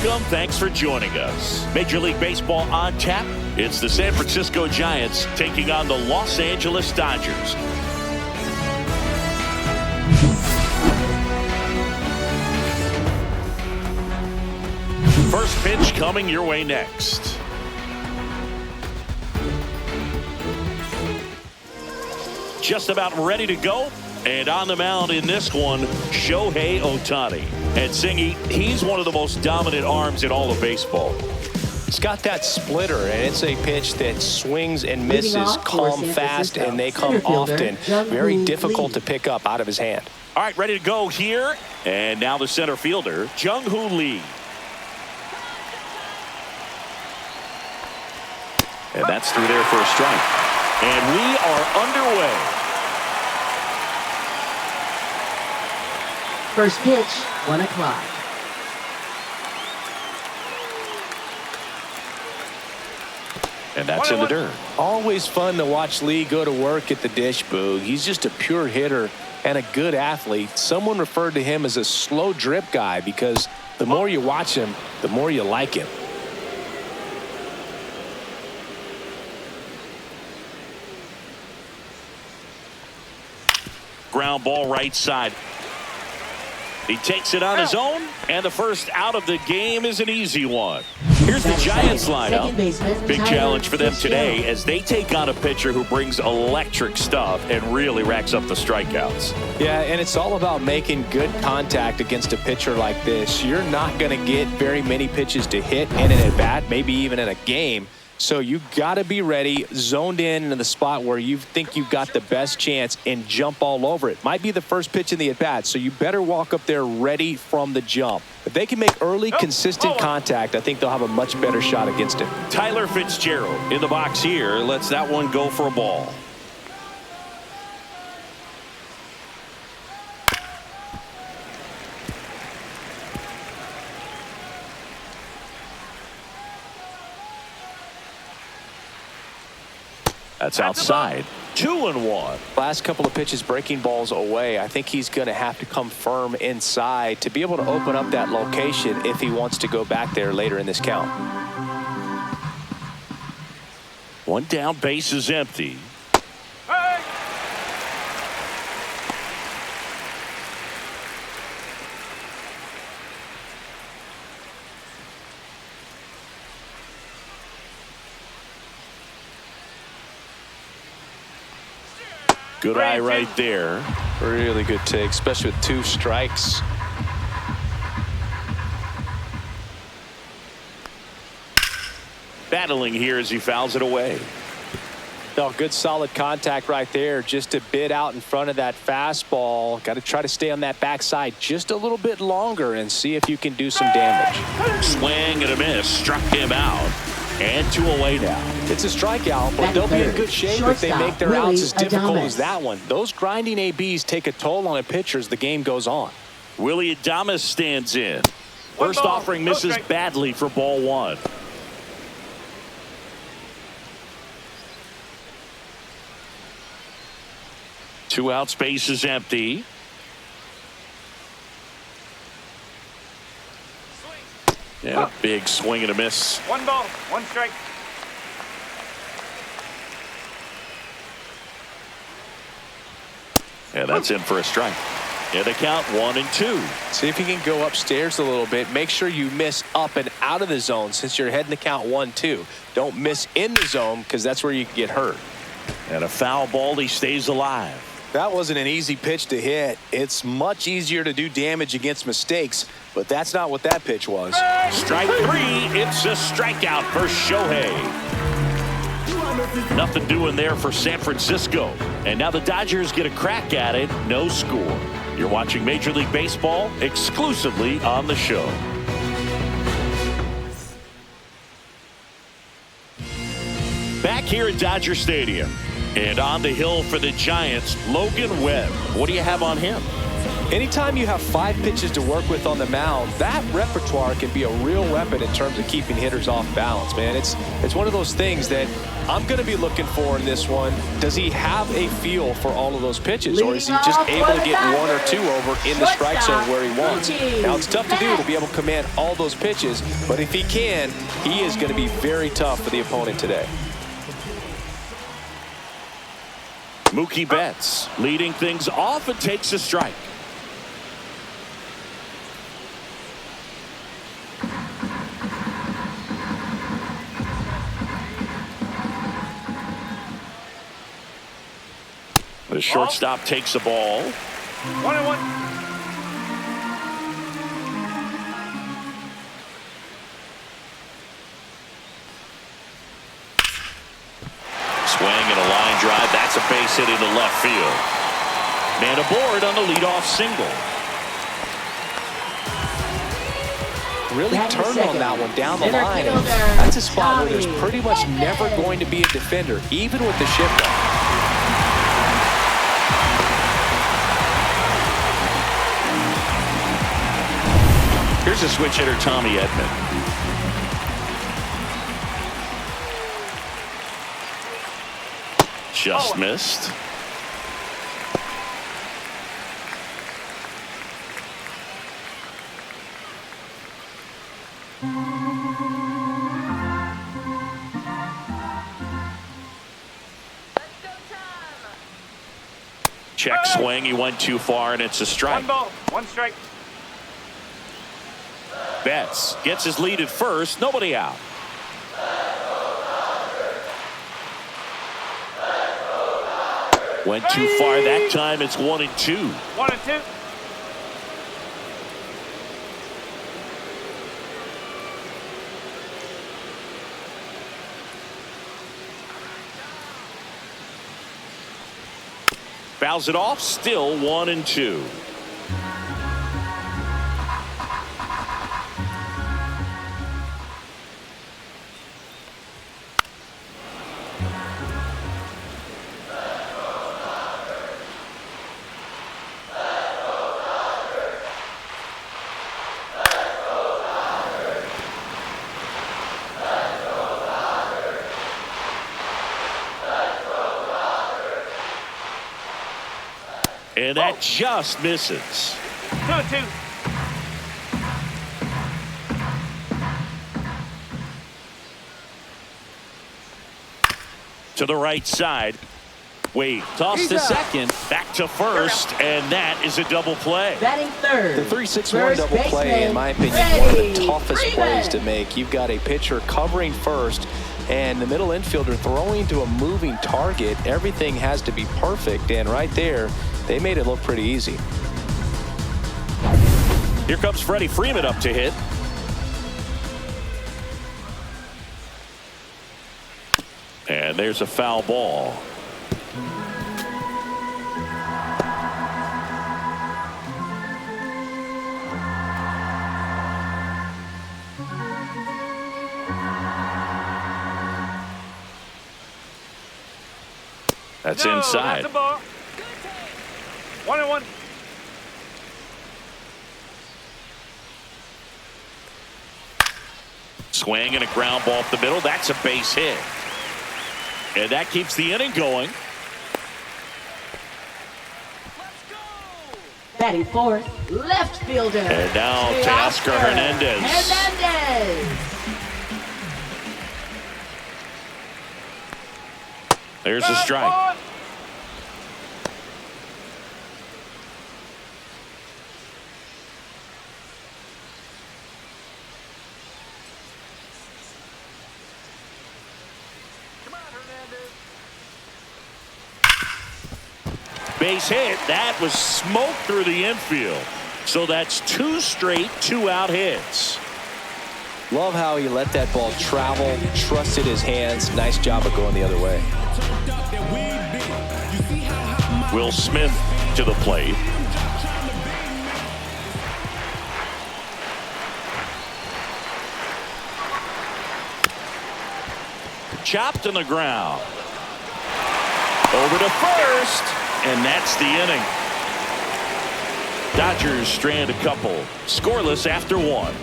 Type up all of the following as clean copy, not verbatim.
Welcome. Thanks for joining us. Major League Baseball on tap. It's the San Francisco Giants taking on the Los Angeles Dodgers. First pitch coming your way next. Just about ready to go. And on the mound in this one, Shohei Ohtani. And Singy, he's one of the most dominant arms in all of baseball. It's got that splitter, and it's a pitch that swings and misses, calm, fast, and they come often. Very difficult to pick up out of his hand. All right, ready to go here. And now the center fielder, Jung-Hoo Lee. And that's through there for a strike. And we are underway. First pitch, 1 o'clock. And that's in the dirt. Always fun to watch Lee go to work at the dish, Boo. He's just a pure hitter and a good athlete. Someone referred to him as a slow drip guy because the more you watch him, the more you like him. Ground ball right side. He takes it on his own, and the first out of the game is an easy one. Here's the Giants lineup. Big challenge for them today as they take on a pitcher who brings electric stuff and really racks up the strikeouts. Yeah, and it's all about making good contact against a pitcher like this. You're not going to get very many pitches to hit in an at-bat, maybe even in a game. So you got to be ready, zoned in the spot where you think you've got the best chance and jump all over it. Might be the first pitch in the at-bat, so you better walk up there ready from the jump. If they can make early, consistent contact, I think they'll have a much better shot against it. Tyler Fitzgerald in the box here. Lets that one go for a ball. That's outside. 2-1. Last couple of pitches breaking balls away. I think he's going to have to come firm inside to be able to open up that location if he wants to go back there later in this count. One down, base is empty. Good eye right there. Really good take, especially with 2 strikes. Battling here as he fouls it away. No, good solid contact right there. Just a bit out in front of that fastball. Got to try to stay on that backside just a little bit longer and see if you can do some damage. Swing and a miss. Struck him out. And 2 away now. It's a strikeout, but they'll be in good shape if they make their outs as difficult as that one. Those grinding ABs take a toll on a pitcher as the game goes on. Willie Adames stands in. First offering misses badly for ball 1. Two out, space is empty. Yeah, big swing and a miss. 1 ball, 1 strike. Yeah, that's in for a strike. Yeah, they count 1-2. See if you can go upstairs a little bit. Make sure you miss up and out of the zone since you're heading to count 1-2. Don't miss in the zone because that's where you can get hurt. And a foul ball, he stays alive. That wasn't an easy pitch to hit. It's much easier to do damage against mistakes, but that's not what that pitch was. Strike 3. It's a strikeout for Shohei. Nothing doing there for San Francisco. And now the Dodgers get a crack at it. No score. You're watching Major League Baseball exclusively on the show. Back here at Dodger Stadium. And on the hill for the Giants, Logan Webb. What do you have on him? Anytime you have 5 pitches to work with on the mound, that repertoire can be a real weapon in terms of keeping hitters off balance, man. It's one of those things that I'm going to be looking for in this one. Does he have a feel for all of those pitches, or is he just able to get 1 or 2 over in the strike zone where he wants? Now, it's tough to do to be able to command all those pitches, but if he can, he is going to be very tough for the opponent today. Mookie Betts leading things off and takes a strike. The shortstop takes the ball. 1-1. Swing and a line drive. That's a base hit into left field. Man aboard on the leadoff single. Really turned on that one down the line. And that's a spot where there's pretty much never going to be a defender, even with the shift up. Here's a switch hitter, Tommy Edman. Just missed. Check swing. He went too far, and it's a strike. 1 ball, 1 strike. Betts gets his lead at first. Nobody out. Went too far that time. It's 1-2. 1-2. Fouls it off. Still 1-2. And that just misses. 2-2. To the right side. Wade toss to second, back to first, and that is a double play. Batting third. The 3-6-1 double play, in my opinion, one of the toughest plays to make. You've got a pitcher covering first, and the middle infielder throwing to a moving target. Everything has to be perfect, and right there, they made it look pretty easy. Here comes Freddie Freeman up to hit. And there's a foul ball. That's inside. That's a ball. 1-1. Swing and a ground ball up the middle. That's a base hit. And that keeps the inning going. Batting fourth, left fielder. And now Teoscar Hernandez. There's a strike. Base hit. That was smoke through the infield. So that's 2 straight 2-out hits. Love how he let that ball travel, trusted his hands. Nice job of going the other way. Will Smith to the plate. Chopped on the ground. Over to first, and that's the inning. Dodgers strand a couple. Scoreless after one.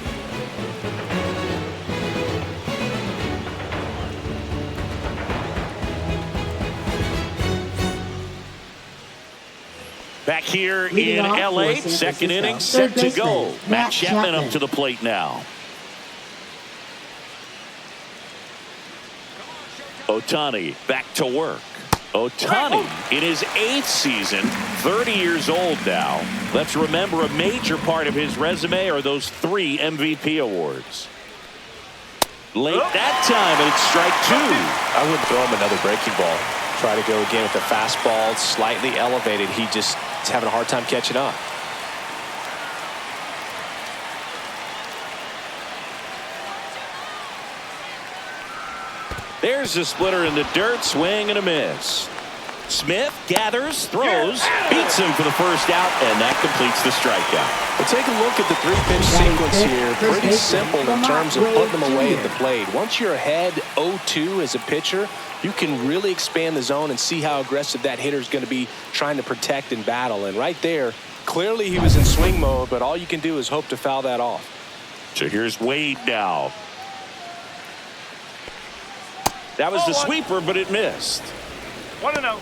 Back here in L.A., second inning set to go. Matt Chapman up to the plate now. Ohtani back to work. Ohtani in his 8th season, 30 years old now. Let's remember a major part of his resume are those 3 MVP awards. Late that time, and it's strike 2. I wouldn't throw him another breaking ball. Try to go again with the fastball, slightly elevated. He just is having a hard time catching up. There's the splitter in the dirt, swing and a miss. Smith gathers, throws, beats him for the first out, and that completes the strikeout. Well, take a look at the 3-pitch sequence here. Pretty simple in terms of putting them away at the plate. Once you're ahead 0-2 as a pitcher, you can really expand the zone and see how aggressive that hitter is going to be trying to protect and battle. And right there, clearly he was in swing mode, but all you can do is hope to foul that off. So here's Wade now. That was the sweeper, but it missed. 1-0.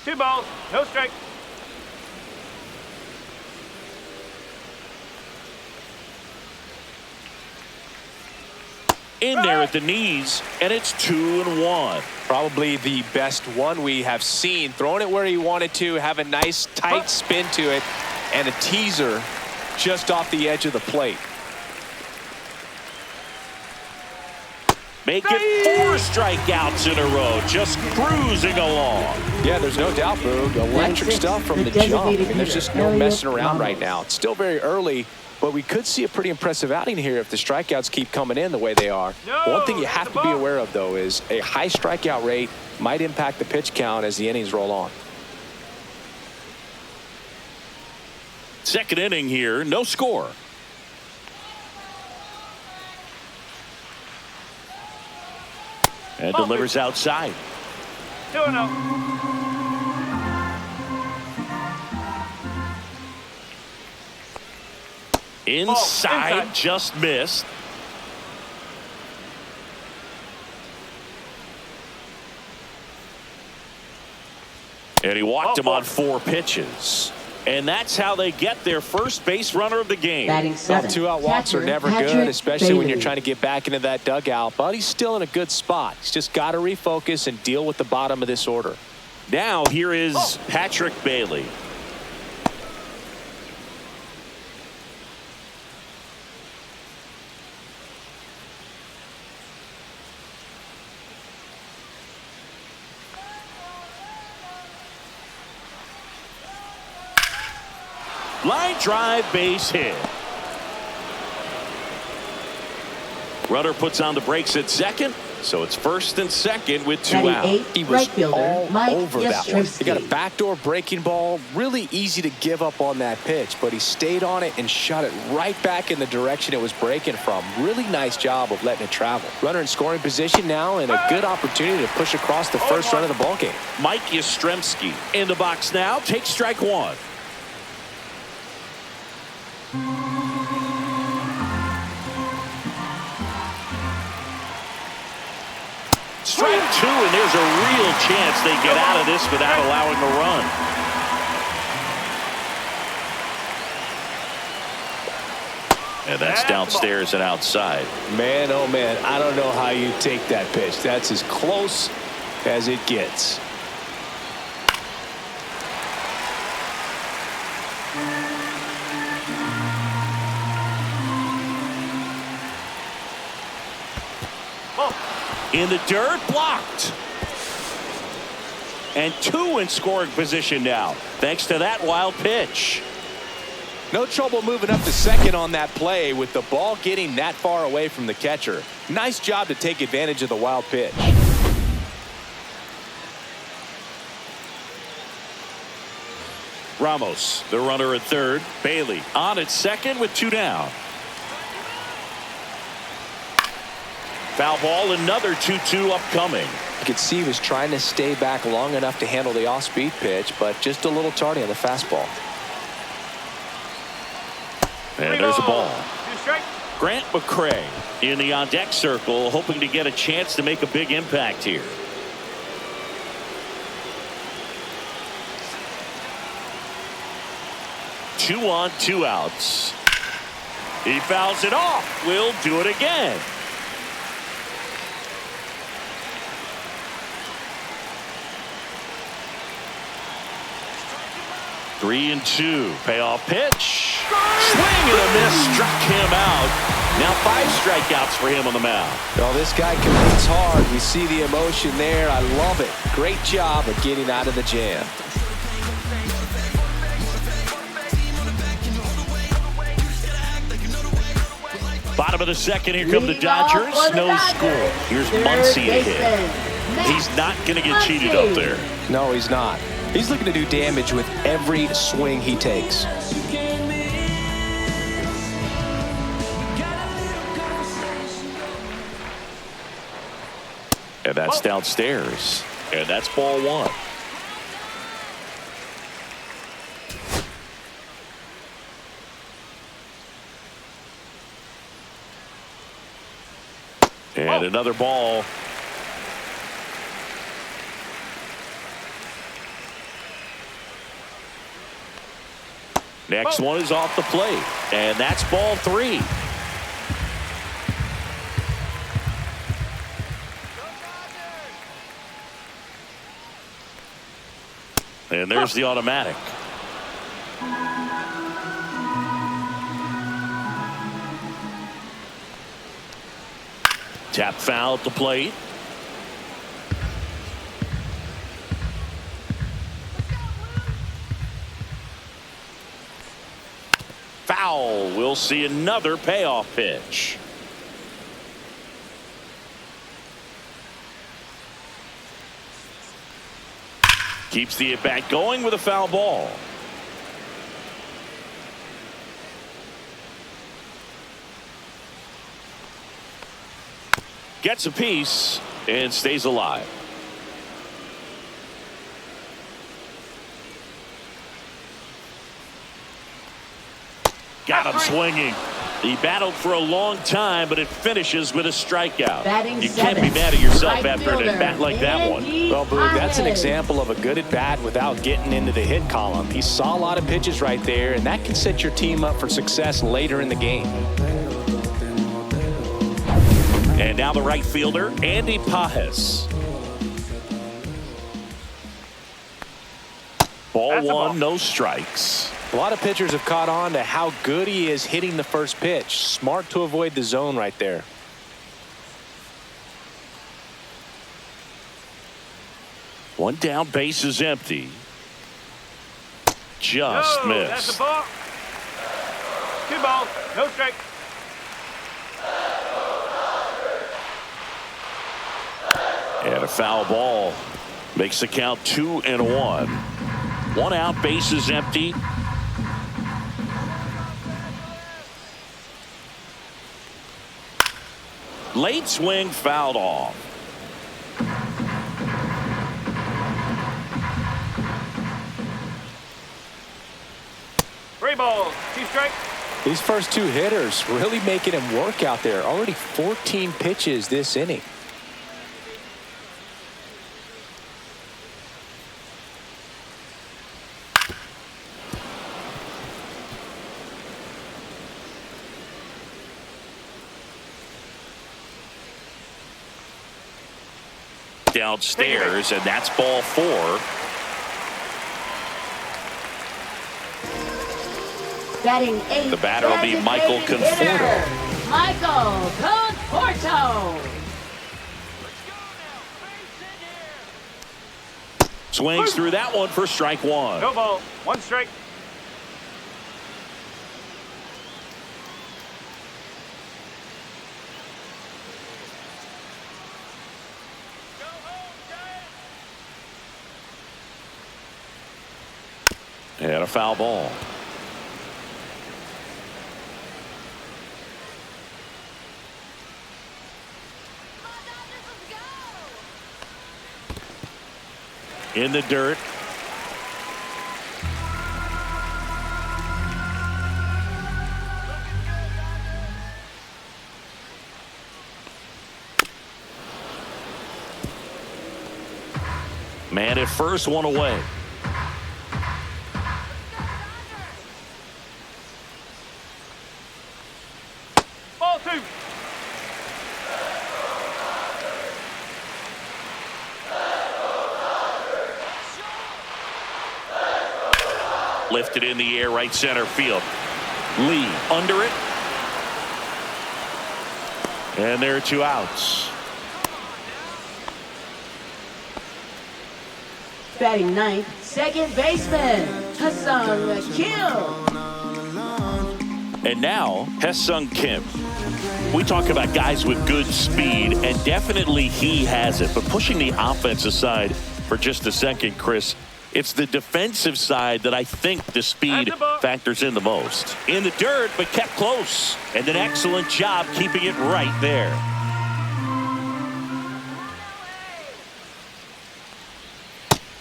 Two balls, no strike. In there at the knees, and it's 2-1. Probably the best one we have seen. Throwing it where he wanted to, have a nice tight spin to it, and a teaser just off the edge of the plate. Make it 4 strikeouts in a row, just cruising along. Yeah, there's no doubt, Boog. Electric stuff from the jump. I mean, there's just no messing around right now. It's still very early, but we could see a pretty impressive outing here if the strikeouts keep coming in the way they are. One thing you have to be aware of, though, is a high strikeout rate might impact the pitch count as the innings roll on. Second inning here, no score. And delivers outside. 2-0. Inside, just missed. And he walked him on 4 pitches. And that's how they get their first base runner of the game. Batting 7. 2-out walks are never good, especially when you're trying to get back into that dugout. But he's still in a good spot. He's just got to refocus and deal with the bottom of this order. Now here is Patrick Bailey. Line drive, base hit. Runner puts on the brakes at second, so it's first and second with 2 out. He was all over that one. He got a backdoor breaking ball, really easy to give up on that pitch, but he stayed on it and shot it right back in the direction it was breaking from. Really nice job of letting it travel. Runner in scoring position now, and a good opportunity to push across the first run of the ballgame. Mike Yastrzemski in the box now, takes strike 1. Strike 2, and there's a real chance they get out of this without allowing a run. And that's downstairs and outside. Man, oh man, I don't know how you take that pitch. That's as close as it gets. In the dirt, blocked. And 2 in scoring position now, thanks to that wild pitch. No trouble moving up to second on that play with the ball getting that far away from the catcher. Nice job to take advantage of the wild pitch. Ramos, the runner at third. Bailey on at second with 2 down. Foul ball, another 2-2 upcoming. You could see he was trying to stay back long enough to handle the off-speed pitch, but just a little tardy on the fastball. And there's a ball. 2 strikes. Grant McCray in the on-deck circle, hoping to get a chance to make a big impact here. Two on, 2 outs. He fouls it off. We'll do it again. Three and 2. Payoff pitch. Swing and a miss. Struck him out. Now 5 strikeouts for him on the mound. Well, this guy competes hard. We see the emotion there. I love it. Great job of getting out of the jam. Bottom of the second. Here come the Dodgers. No score. Here's Muncy ahead. He's not going to get cheated up there. No, he's not. He's looking to do damage with every swing he takes. And that's downstairs. And that's ball 1. And another ball. Next one is off the plate. And that's ball 3. And there's the automatic. Tap foul at the plate. Foul. We'll see another payoff pitch. Keeps the at-bat going with a foul ball. Gets a piece and stays alive. Got him swinging. He battled for a long time, but it finishes with a strikeout. Batting You can't be seventh, mad at yourself right after an at-bat like that one. Well, Boog, that's an example of a good at-bat without getting into the hit column. He saw a lot of pitches right there, and that can set your team up for success later in the game. And now the right fielder, Andy Pajes. Ball 1, no strikes. A lot of pitchers have caught on to how good he is hitting the first pitch. Smart to avoid the zone right there. One down, base is empty. Just No, that's missed. a ball. 2 balls, no strike. And a foul ball makes the count 2-1. 1 out, base is empty. Late swing fouled off. Three balls, 2 strikes. These first 2 hitters really making him work out there. Already 14 pitches this inning. Downstairs, and that's ball 4. Batting 8th. The batter will be Michael designated Conforto. hitter, Michael Conforto. Swings through that one for strike 1. No ball, 1 strike. And a foul ball. In the dirt. Man at first, one away. Ball 2. Lifted in the air, right center field. Lee under it. And there are 2 outs. Batting ninth, second baseman, Ha-Seong Kim. And now, Ha-Seong Kim. We talk about guys with good speed, and definitely he has it. But pushing the offense aside for just a second, Chris, it's the defensive side that I think the speed factors in the most. In the dirt, but kept close. And an excellent job keeping it right there.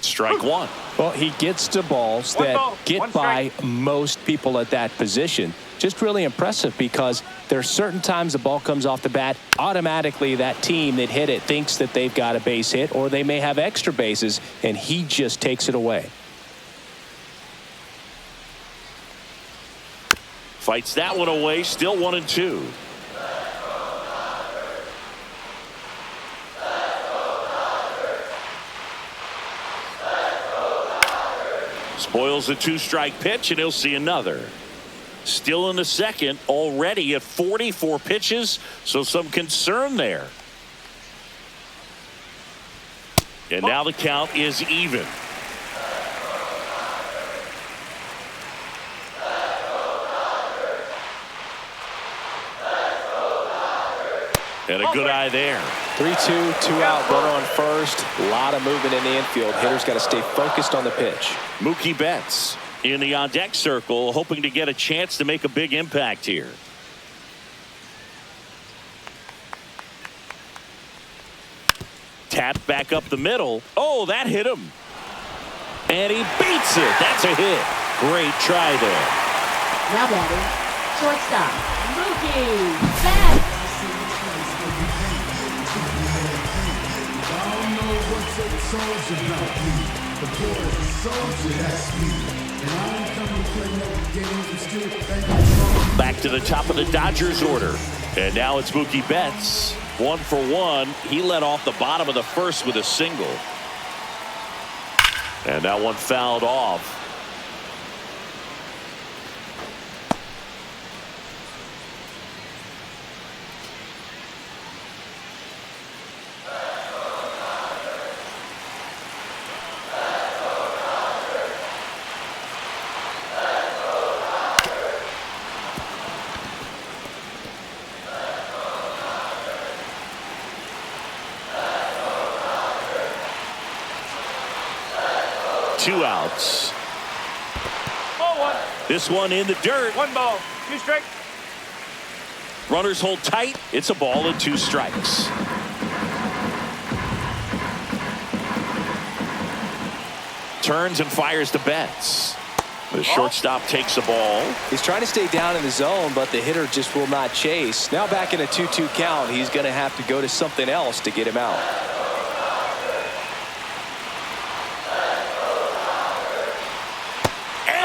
Strike 1. Well, he gets to balls that get by most people at that position. Just really impressive because there are certain times the ball comes off the bat, automatically that team that hit it thinks that they've got a base hit or they may have extra bases, and he just takes it away. Fights that one away, still 1-2. Spoils the 2-strike pitch, and he'll see another. Still in the second, already at 44 pitches, so some concern there. And now the count is even. And a good eye there. 3-2, 2 out, runner on first. A lot of movement in the infield. Hitter's got to stay focused on the pitch. Mookie Betts in the on-deck circle, hoping to get a chance to make a big impact here. Tapped back up the middle. Oh, that hit him. And he beats it. That's a hit. Great try there. Now batting, shortstop, Mookie Betts. Back to the top of the Dodgers order. And now it's Mookie Betts. 1 for 1. He led off the bottom of the first with a single. And that one fouled off. Two outs. Ball 1. This one in the dirt. 1 ball, 2 strikes. Runners hold tight. It's a ball and 2 strikes. Turns and fires to Betts. The shortstop takes the ball. He's trying to stay down in the zone, but the hitter just will not chase. Now back in a 2-2 count, he's going to have to go to something else to get him out.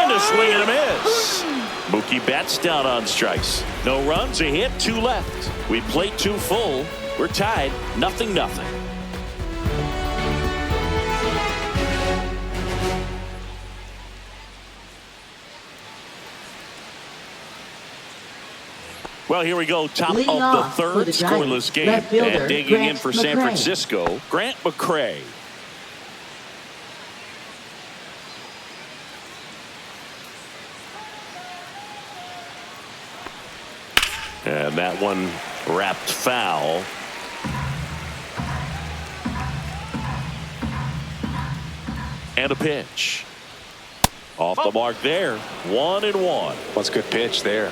A swing and a miss. Mookie Betts down on strikes. No runs, a hit, 2 left. We played 2 full. We're tied, 0-0. Well, here we go. Top Leading of the off third, for the scoreless Giants, game. left fielder, And digging in Grant for San McCray. Francisco, Grant McCray. And that one wrapped foul. And a pitch. Off the mark there. 1-1. What's a good pitch there.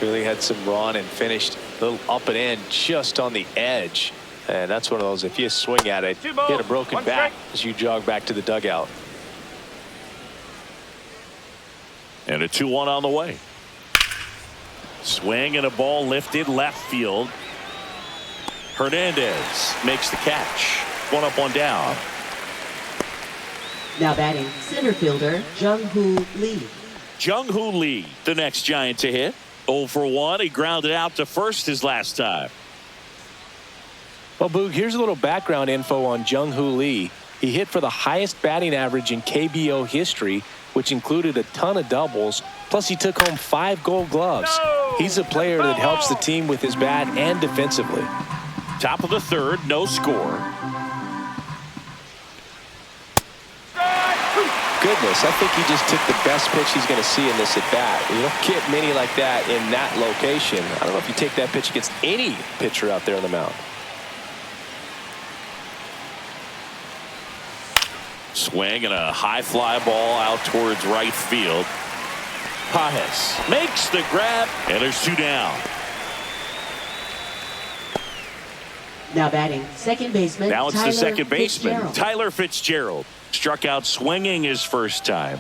Really had some run and finished a little up and in just on the edge. And that's one of those, if you swing at it, Two balls, get a broken one back strike. as you jog back to the dugout. And a 2-1 on the way. Swing and a ball lifted left field. Hernandez makes the catch. 1 up, 1 down. Now batting center fielder Jung-Hoo Lee. Jung-Hoo Lee, the next Giant to hit. 0 for 1. He grounded out to first his last time. Well, Boog, here's a little background info on Jung-Hoo Lee. He hit for the highest batting average in KBO history, which included a ton of doubles. Plus, he took home 5 Gold Gloves. No! He's a player that helps the team with his bat and defensively. Top of the third, no score. Goodness, I think he just took the best pitch he's going to see in this at bat. You don't get many like that in that location. I don't know if you take that pitch against any pitcher out there on the mound. Swing and a high fly ball out towards right field. Pajes makes the grab, and there's 2 down. Now batting second baseman Now it's Tyler the second baseman, Fitzgerald. Tyler Fitzgerald. Struck out swinging his first time.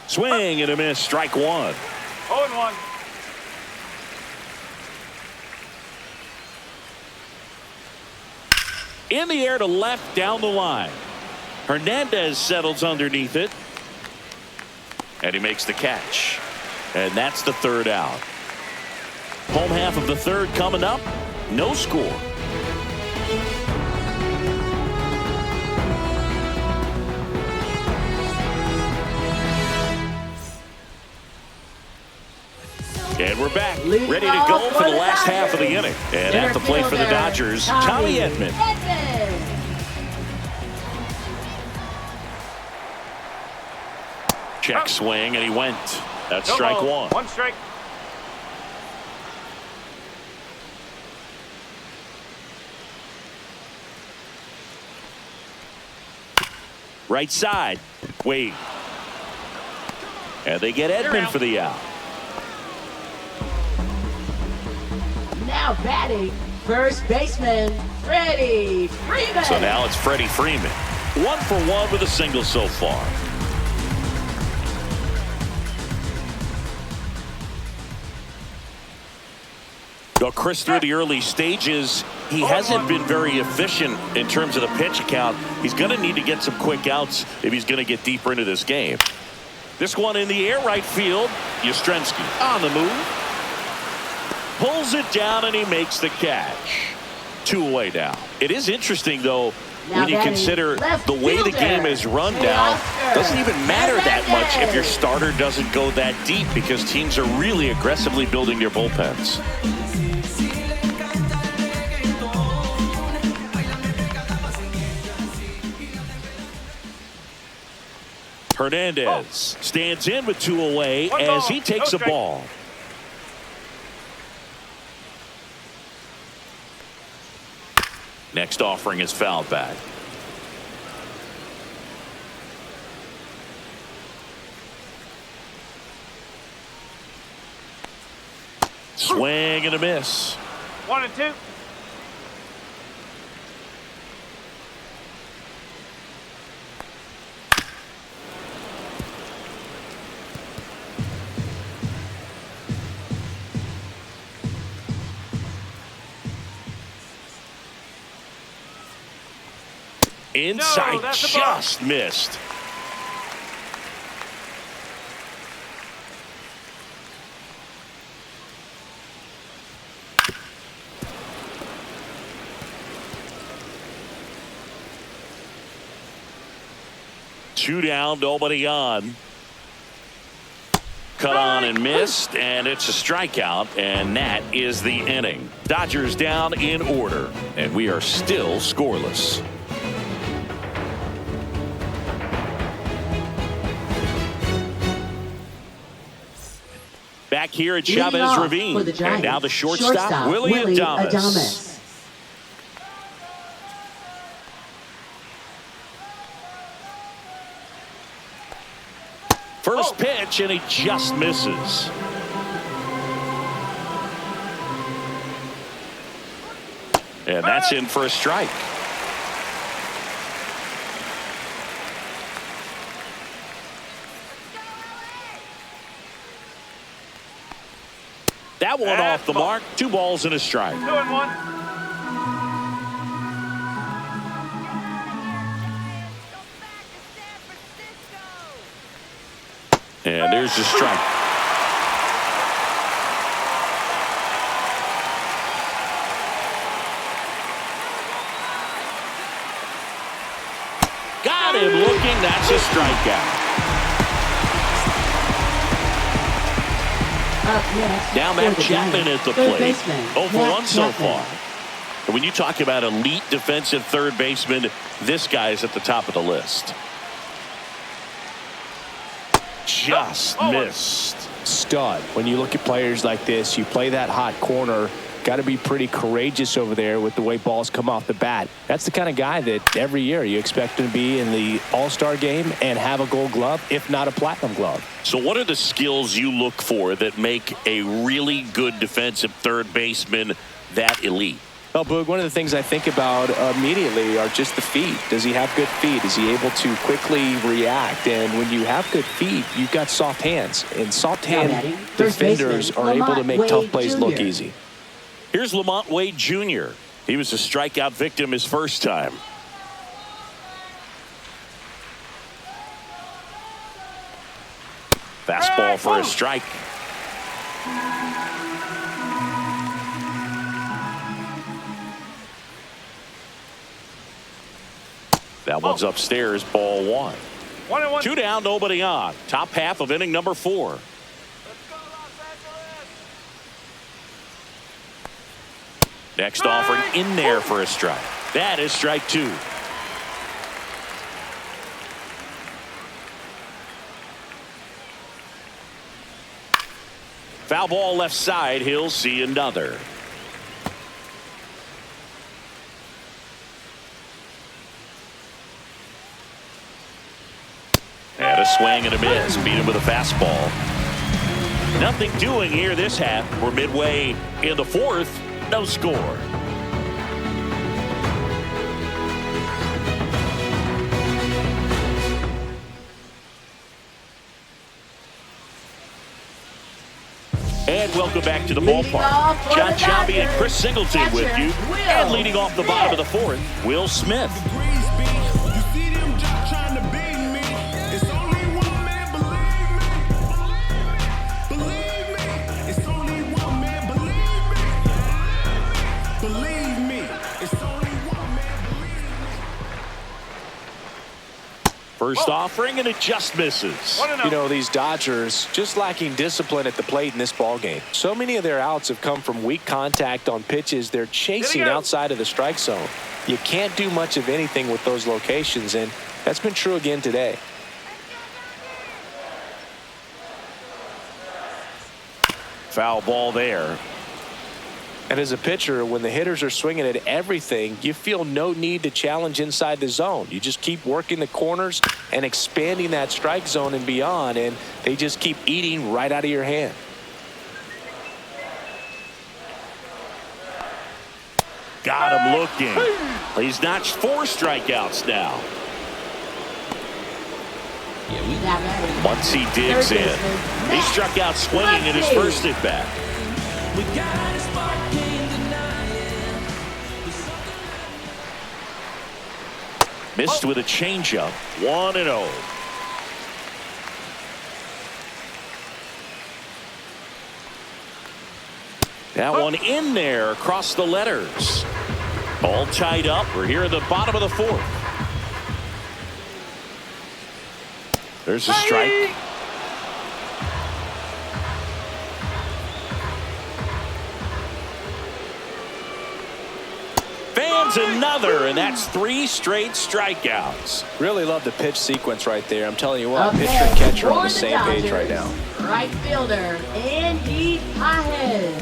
Swing and a miss, strike 1. 0-1. In the air to left down the line. Hernandez settles underneath it. And he makes the catch. And that's the 3rd out. Home half of the 3rd coming up. No score. And we're back, ready to go for the last half of the inning. And at the plate for the Dodgers, Tommy Edman. Check swing, and he went. That's No strike ball, 1. 1 strike. Right side. Wade. And they get Edman for the out. Now batting first baseman Freddie Freeman. So now it's Freddie Freeman. 1 for 1 with a single so far. Well, Chris, through the early stages, he hasn't been very efficient in terms of the pitch count. He's going to need to get some quick outs if he's going to get deeper into this game. This one in the air, right field. Yastrzemski on the move. Pulls it down, and he makes the catch. 2 away now. It is interesting, though, Now when you batting consider left the way the fielder, game is run down. Doesn't even matter that much if your starter doesn't go that deep, because teams are really aggressively building their bullpens. Hernandez stands in with 2 away One as ball, he takes no a strike. ball. Next offering is fouled back. Swing and a miss. 1 and 2. Inside, No, that's a ball. just missed. Two down, nobody on. Cut on and missed, and it's a strikeout, and that is the inning. Dodgers down in order, and we are still scoreless. Back here at Leading Chavez off Ravine, for the Giants, and now the shortstop, Willie Willie Adames. Adames. First pitch, and he just misses. And that's in for a strike. That one off the mark. 2 balls and a strike. 2-1. And there's the strike. Got him looking. That's a strikeout. Now Matt Chapman at the plate. 0 for 1 so far. And when you talk about elite defensive third baseman, this guy's at the top of the list. Just missed. Stud. When you look at players like this, you play that hot corner. Got to be pretty courageous over there with the way balls come off the bat. That's the kind of guy that every year you expect him to be in the All-Star game and have a Gold Glove, if not a Platinum Glove. So what are the skills you look for that make a really good defensive third baseman that elite? Well, Boog, one of the things I think about immediately are just the feet. Does he have good feet? Is he able to quickly react? And when you have good feet, you've got soft hands. And soft hand defenders are able to make tough plays look easy. Here's Lamont Wade Jr. He was a strikeout victim his first time. Fastball for a strike. That one's upstairs, ball 1. 1-1. 2 down, nobody on. Top half of inning number 4. Let's go, Los Angeles. Next offering in there for a strike. That is strike 2. Foul ball left side. He'll see another. And a swing and a miss. Beat him with a fastball. Nothing doing here this half. We're midway in the 4th. No score. And welcome back to the ballpark. John Chambi and Chris Singleton with you. And leading off the bottom of the 4th, Will Smith. First offering, and it just misses. You know, these Dodgers just lacking discipline at the plate in this ballgame. So many of their outs have come from weak contact on pitches they're chasing outside of the strike zone. You can't do much of anything with those locations, and that's been true again today. Foul ball there. And as a pitcher, when the hitters are swinging at everything, you feel no need to challenge inside the zone. You just keep working the corners and expanding that strike zone and beyond, and they just keep eating right out of your hand. Got him looking. He's notched 4 strikeouts now. Once he digs in, he struck out swinging in his first at bat. Missed with a changeup. 1-0. That one in there across the letters. All tied up. We're here at the bottom of the 4th. There's a strike. Fans another, and that's 3 straight strikeouts. Really love the pitch sequence right there. I'm telling you what, pitcher and catcher are on the same page right now. Right fielder, Andy Pajes.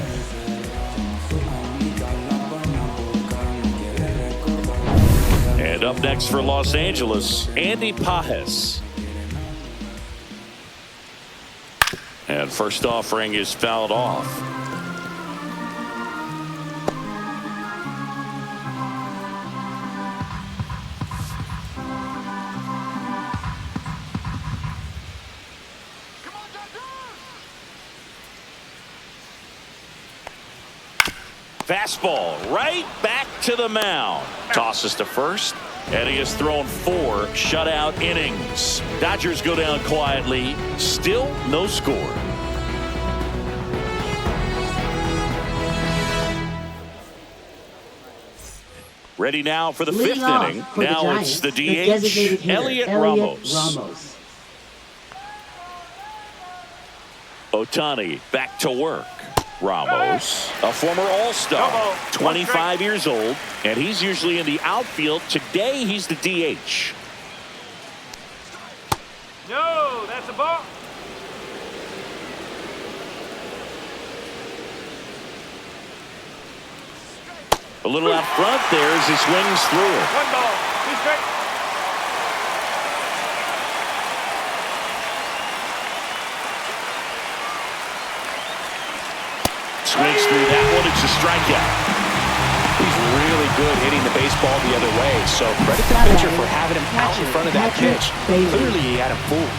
And up next for Los Angeles, Andy Pajes. And first offering is fouled off. Fastball right back to the mound. Tosses to first, and he has thrown 4 shutout innings. Dodgers go down quietly. Still no score. Ready now for the 5th inning. Now it's the DH, Elliot Ramos. Ohtani back to work. Ramos, a former All-Star, 25 years old, and he's usually in the outfield. Today, he's the DH. No, that's a ball. A little out front there as he swings through it. 1 ball, 2 strikes. Swings through that one. It's a strikeout. He's really good hitting the baseball the other way, so credit the pitcher for having him out in front of that pitch. Clearly, he had him fooled.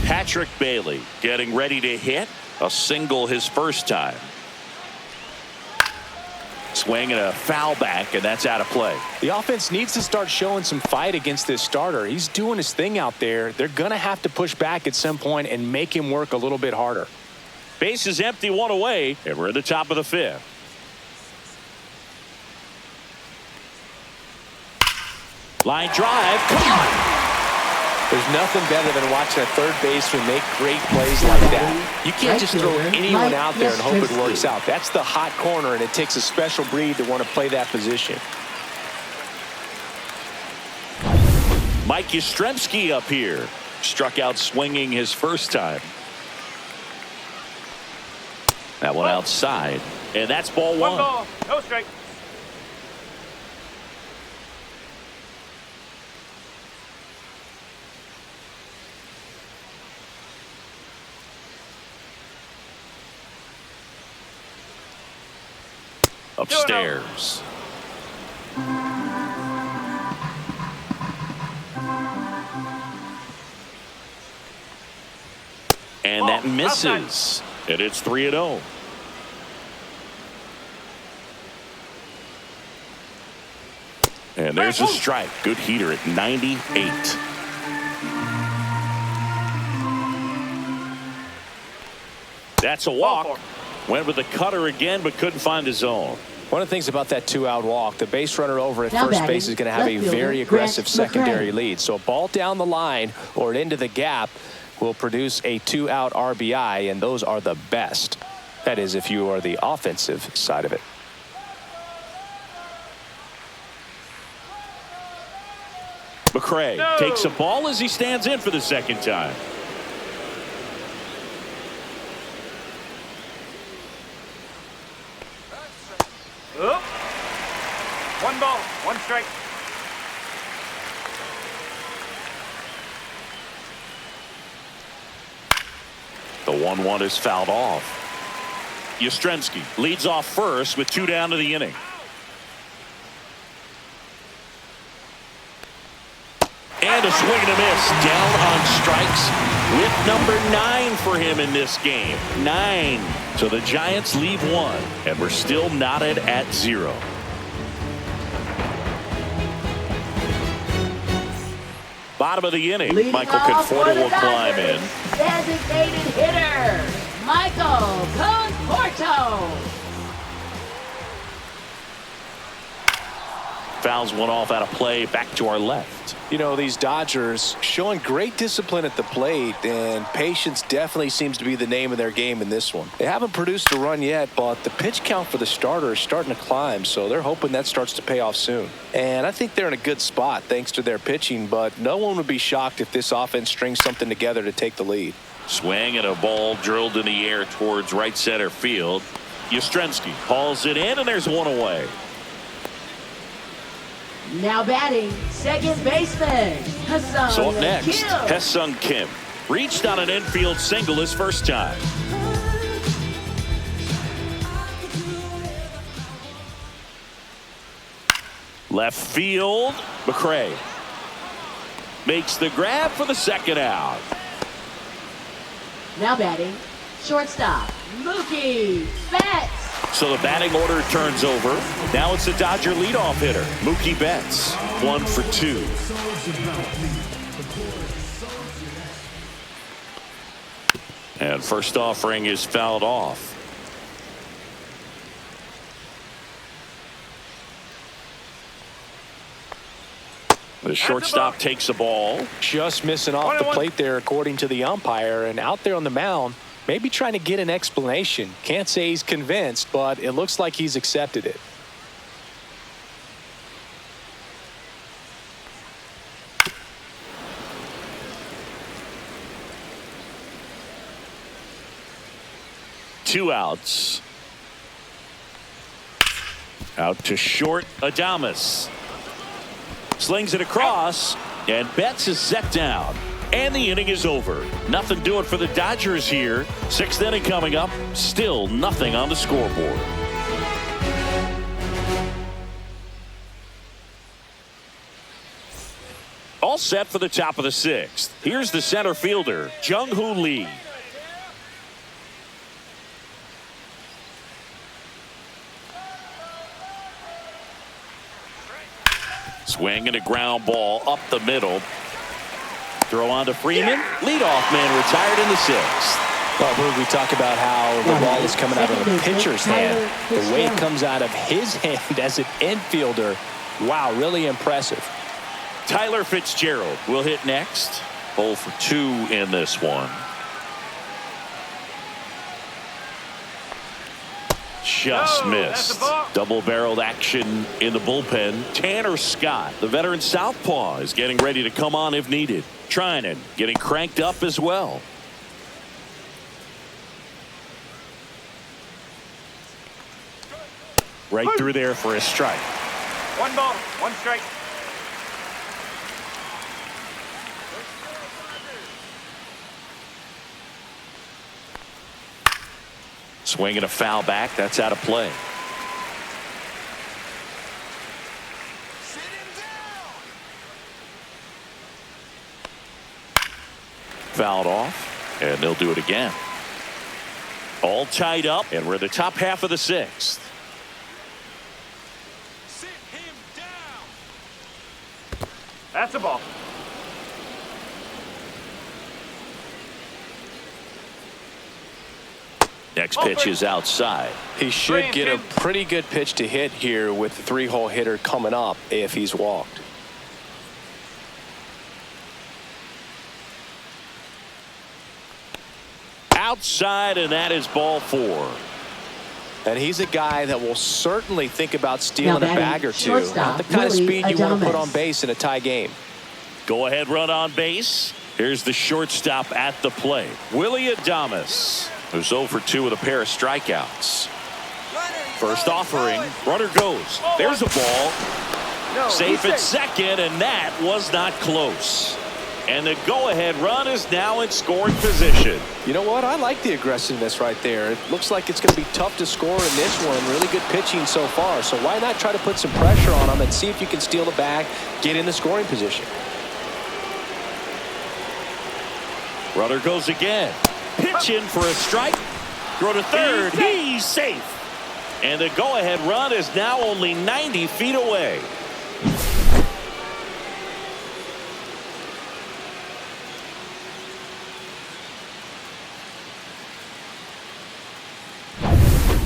Patrick Bailey getting ready to hit. A single his first time. Swing and a foul back, and that's out of play. The offense needs to start showing some fight against this starter. He's doing his thing out there. They're going to have to push back at some point and make him work a little bit harder. Base is empty, 1 away, and we're at the top of the 5th. Line drive. Come on. There's nothing better than watching a third baseman make great plays like that. You can't just throw anyone out there and hope it works out. That's the hot corner, and it takes a special breed to want to play that position. Mike Yastrzemski up here. Struck out swinging his first time. That one outside, and that's ball 1. 1 ball, no strike. Upstairs. And that misses. And it's 3-0. And there's a strike. Good heater at 98. That's a walk. Went with the cutter again, but couldn't find his zone. One of the things about that 2-out walk, the base runner over at first base is going to have a very aggressive secondary lead. So a ball down the line or into the gap will produce a 2-out RBI, and those are the best. That is, if you are the offensive side of it. McRae takes a ball as he stands in for the second time. Up. 1 ball, 1 strike. The 1-1 is fouled off. Yastrzemski leads off first with 2 down to the inning. And a swing and a miss. Down on strikes with number 9 for him in this game. 9. So the Giants leave 1, and we're still knotted at 0. Bottom of the inning. Michael Conforto will climb in. Designated hitter, Michael Conforto. Fouls one off out of play, back to our left. You know, these Dodgers showing great discipline at the plate, and patience definitely seems to be the name of their game in this one. They haven't produced a run yet, but the pitch count for the starter is starting to climb, so they're hoping that starts to pay off soon. And I think they're in a good spot thanks to their pitching, but no one would be shocked if this offense strings something together to take the lead. Swing and a ball drilled in the air towards right center field. Yastrzemski hauls it in, and there's 1 away. Now batting, second baseman, Hassan So up next, Kim. Haesung Kim reached on an infield single his first time. Left field, McCray makes the grab for the second out. Now batting, shortstop, Mookie Betts. So the batting order turns over. Now it's the Dodger leadoff hitter, Mookie Betts, 1 for 2. And first offering is fouled off. The shortstop takes the ball. Just missing off the plate there, according to the umpire. And out there on the mound, maybe trying to get an explanation. Can't say he's convinced, but it looks like he's accepted it. Two outs. Out to short, Adames. Slings it across, and Betts is set down. And the inning is over. Nothing doing for the Dodgers here. Sixth inning coming up. Still nothing on the scoreboard. All set for the top of the sixth. Here's the center fielder, Jung-Hoo Lee. Swing and a ground ball up the middle. Throw on to Freeman. Leadoff man retired in the sixth. Well, Boog, we talk about how the ball is coming out of the pitcher's hand. The way it comes out of his hand as an infielder, wow, really impressive. Tyler Fitzgerald will hit next. 0 for 2 in this one. Just missed. Double-barreled action in the bullpen. Tanner Scott, the veteran southpaw, is getting ready to come on if needed. Trinan getting cranked up as well. Right through there for a strike. 1 ball, 1 strike. Swinging a foul back. That's out of play. Fouled off, and they'll do it again. All tied up, and we're in the top half of the sixth. Sit him down. That's a ball. Next pitch is outside. He should get a pretty good pitch to hit here with the 3-hole hitter coming up if he's walked. Outside, and that is ball 4. And he's a guy that will certainly think about stealing a bag or two. Not the kind of Willie speed you want to put Adames. on base in a tie game. Go ahead run on base. Here's the shortstop at the plate, Willie Adames, who's 0 for 2 with a pair of strikeouts. First offering, runner goes. There's a ball. Safe at second, and that was not close. And the go-ahead run is now in scoring position. You know what? I like the aggressiveness right there. It looks like it's going to be tough to score in this one. Really good pitching so far. So why not try to put some pressure on him and see if you can steal the bag, get in the scoring position. Runner goes again. Pitch in for a strike. Throw to third. He's safe. And the go-ahead run is now only 90 feet away.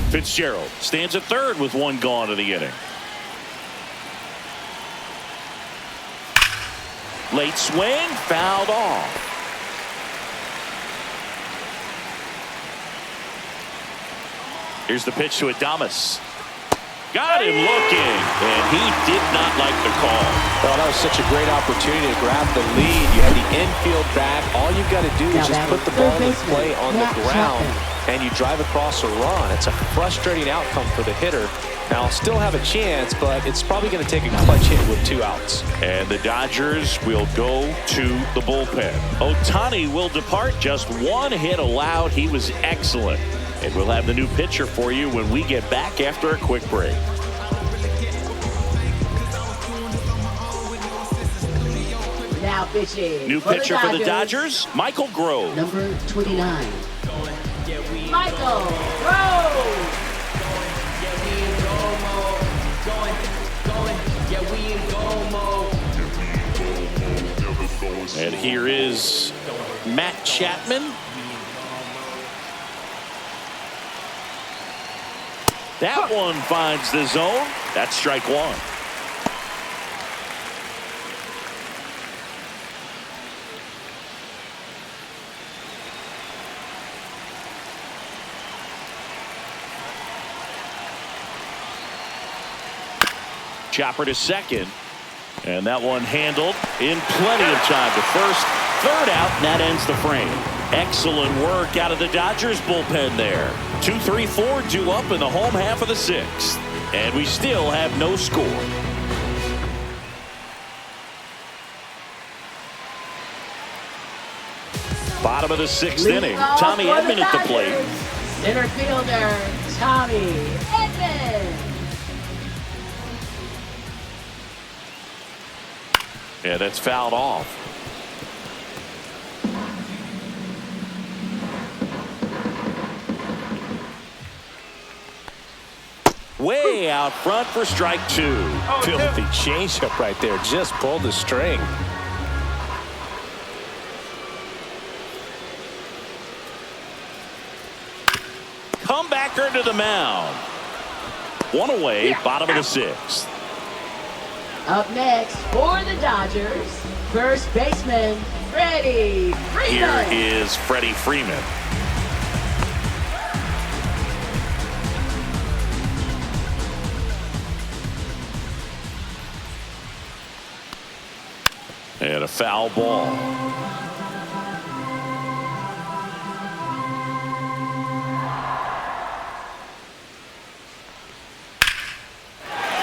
Fitzgerald stands at third with 1 gone in the inning. Late swing, fouled off. Here's the pitch to Adames. Got him looking, and he did not like the call. Well, that was such a great opportunity to grab the lead. You had the infield back. All you've got to do is just put the ball in play on the ground, and you drive across a run. It's a frustrating outcome for the hitter. Now, I'll still have a chance, but it's probably going to take a clutch hit with 2 outs. And the Dodgers will go to the bullpen. Ohtani will depart. Just 1 hit allowed. He was excellent. And we'll have the new pitcher for you when we get back after a quick break. Now pitching. New pitcher for the Dodgers, Michael Grove. Number 29. Michael Grove. And here is Matt Chapman. That one finds the zone. That's strike 1. Chopper to second. And that one handled in plenty of time to first. 3rd out, and that ends the frame. Excellent work out of the Dodgers bullpen there. 2, 3, 4 due up in the home half of the 6th. And we still have no score. Bottom of the 6th inning. Tommy Edman at the plate. Center fielder, Tommy Edman. Yeah, that's fouled off. Way out front for strike 2. Filthy changeup right there. Just pulled the string. Comebacker to the mound. 1 away, bottom of the 6th. Up next for the Dodgers, first baseman, Freddie Freeman. Here is Freddie Freeman. And a foul ball.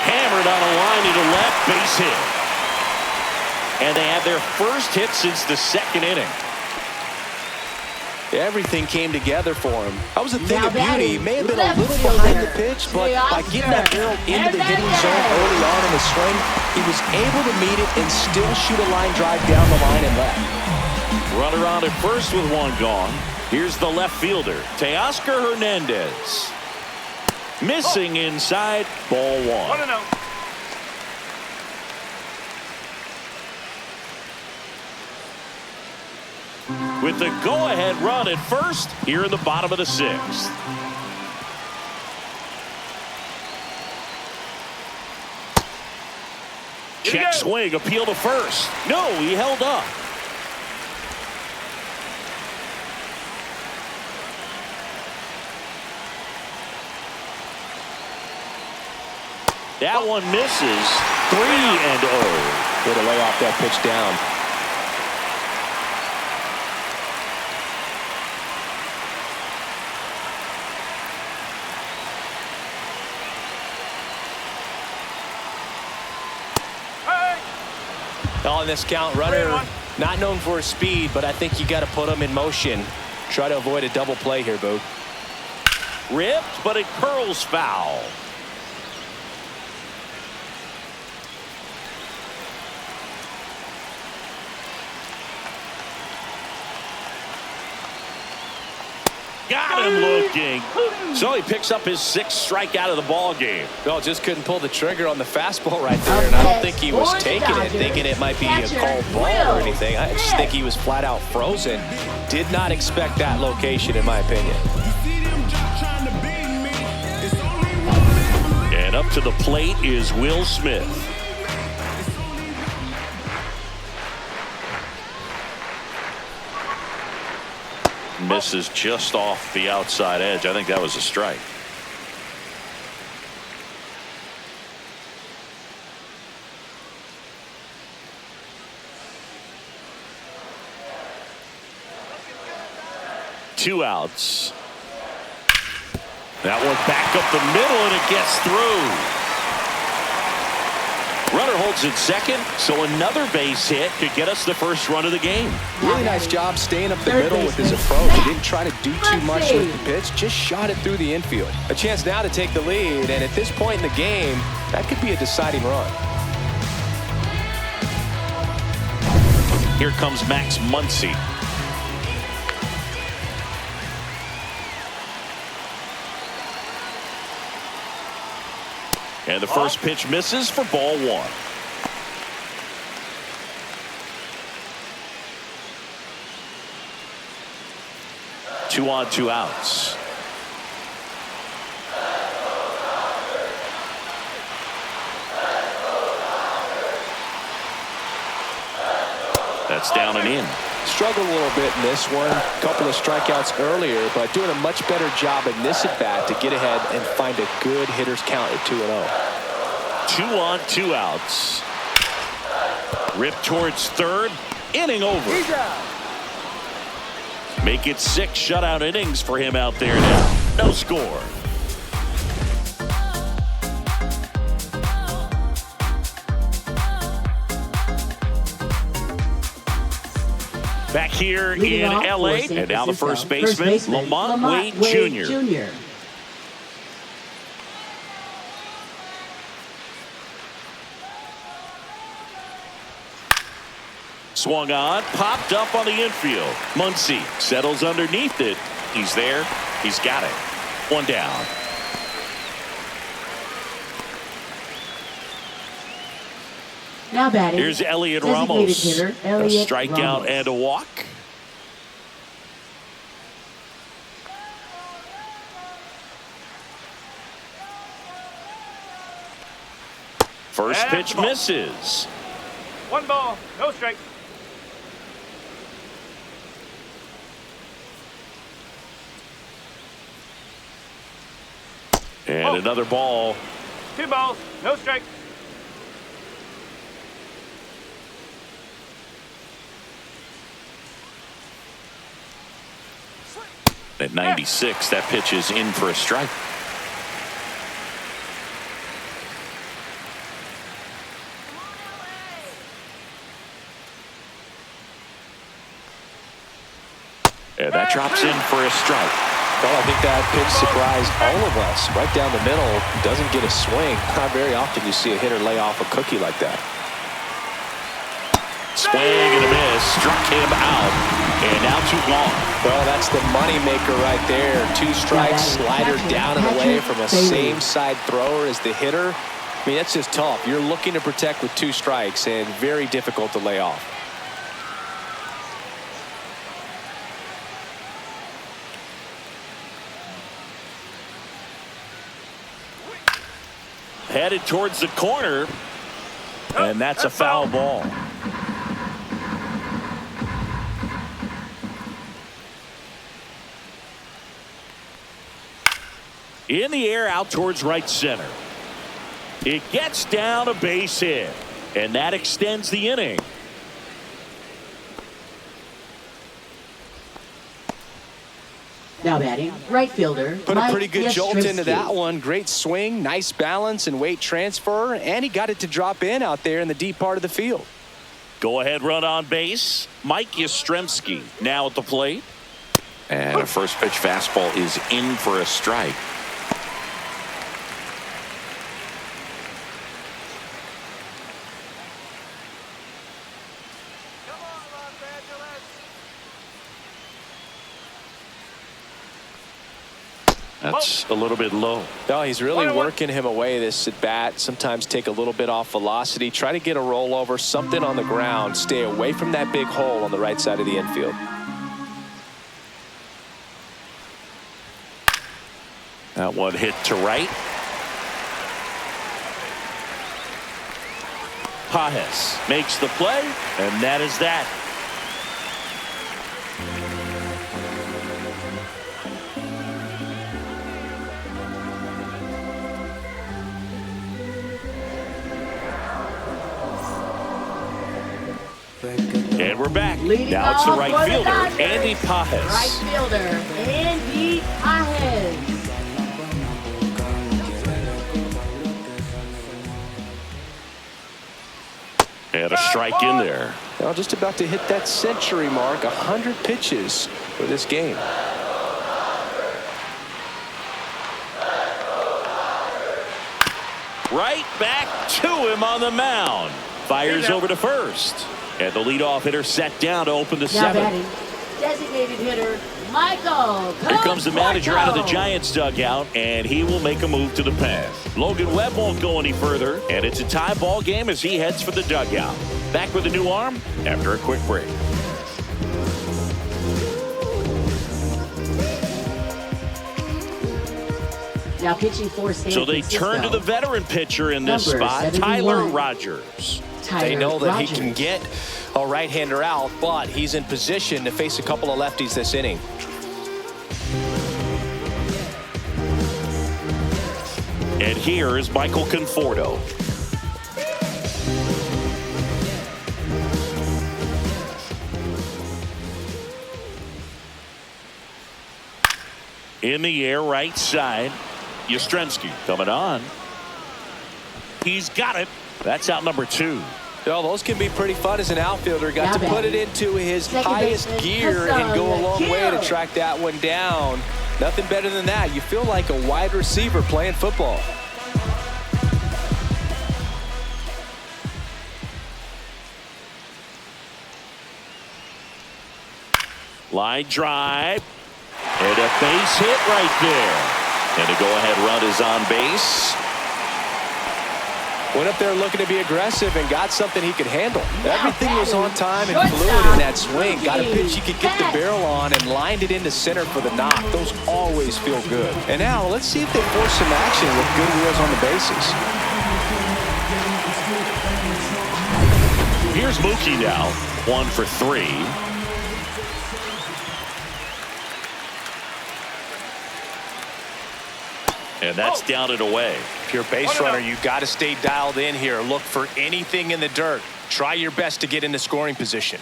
Hammered on a line to left, base hit. And they have their first hit since the 2nd inning. Everything came together for him. That was a thing Now of beauty. batting, May have been a left little fielder, behind the pitch, but by getting that Oscar barrel into the hitting zone early on in the swing, he was able to meet it and still shoot a line drive down the line and left. Runner on at first with 1 gone. Here's the left fielder, Teoscar Hernandez. Missing inside, ball 1. 1-0. With the go-ahead run at first here in the bottom of the 6th. Check swing, appeal to first. No, he held up. That one misses. 3-0. Way to lay off that pitch down. On this count, runner not known for his speed, but I think you got to put him in motion. Try to avoid a double play here, Boo. Ripped, but it curls foul. Got him looking. So he picks up his 6th strikeout of the ball game. No, just couldn't pull the trigger on the fastball right there, and I don't think he was taking it, thinking it might be a called ball or anything. I just think he was flat out frozen. Did not expect that location, in my opinion. And up to the plate is Will Smith. Misses just off the outside edge. I think that was a strike. 2 outs. That one back up the middle, and it gets through. Runner holds it second, so another base hit could get us the first run of the game. Really nice job staying up the middle with his approach. He didn't try to do too much with the pitch, just shot it through the infield. A chance now to take the lead, and at this point in the game, that could be a deciding run. Here comes Max Muncy. And the first pitch misses for ball 1. Two on, 2 outs. That's down and in. Struggled a little bit in this one. A couple of strikeouts earlier, but doing a much better job in this at-bat to get ahead and find a good hitter's count at 2-0. 2 on, 2 outs. Rip towards third. Inning over. Make it 6 shutout innings for him out there now. No score. Back here in L.A. and now the first baseman, Lamont Wade Jr. Swung on, popped up on the infield. Muncy settles underneath it. He's there. He's got it. 1 down. Now batting. Here's Elliot Designated Ramos. hitter, A Elliot strikeout Ramos. and a walk. First pitch misses. 1 ball, no strike. And another ball. 2 balls, no strike. At 96, that pitch is in for a strike. And that drops in for a strike. Well, I think that pitch surprised all of us. Right down the middle, doesn't get a swing. Not very often you see a hitter lay off a cookie like that. Swing and a miss, struck him out, and now 2 gone. Well, that's the money maker right there. 2 strikes, slider down and away from a same side thrower as the hitter. I mean, that's just tough. You're looking to protect with 2 strikes and very difficult to lay off. Headed towards the corner, and that's a foul ball. In the air out towards right center. It gets down a base hit, and that extends the inning. Now batting, right fielder. Put a Mike pretty good jolt into Yastrzemski. that one. Great swing, nice balance and weight transfer, and he got it to drop in out there in the deep part of the field. Go ahead run on base. Mike Yastrzemski now at the plate. And a first pitch fastball is in for a strike. That's a little bit low. No, he's really working him away this at bat. Sometimes take a little bit off velocity. Try to get a rollover, something on the ground. Stay away from that big hole on the right side of the infield. That one hit to right. Pajes makes the play, and that is that. And we're back. Leading Now it's the off right for the fielder, Dodgers. Andy Pajes. Right fielder, Andy Pajes. And a strike in there. Well, just about to hit that century mark, 100 pitches for this game. Right back to him on the mound. Fires over to first. And the leadoff hitter set down to open the Now 7th. batting, designated hitter, Michael. Here comes the manager out of the Giants dugout, and he will make a move to the pen. Logan Webb won't go any further, and it's a tie ball game as he heads for the dugout. Back with a new arm after a quick break. Now pitching for San So they Francisco. turn to the veteran pitcher in this Number spot, 71. Tyler Rogers. They know that Rogers. he can get a right-hander out, but he's in position to face a couple of lefties this inning. And here is Michael Conforto. In the air, right side. Yastrzemski coming on. He's got it. That's out number 2. Well, those can be pretty fun as an outfielder. Got to put it into his Second highest baseman, gear and go a long way to Kill. track that one down. Nothing better than that. You feel like a wide receiver playing football. Line drive. And a base hit right there. And a go-ahead run is on base. Went up there looking to be aggressive and got something he could handle. Everything was on time and Shortstop. fluid in that swing. Got a pitch he could get the barrel on and lined it into center for the knock. Those always feel good. And now let's see if they force some action with good wheels on the bases. Here's Mookie now. 1 for 3. And that's down and away. If you're a base runner, you got to stay dialed in here. Look for anything in the dirt. Try your best to get into scoring position.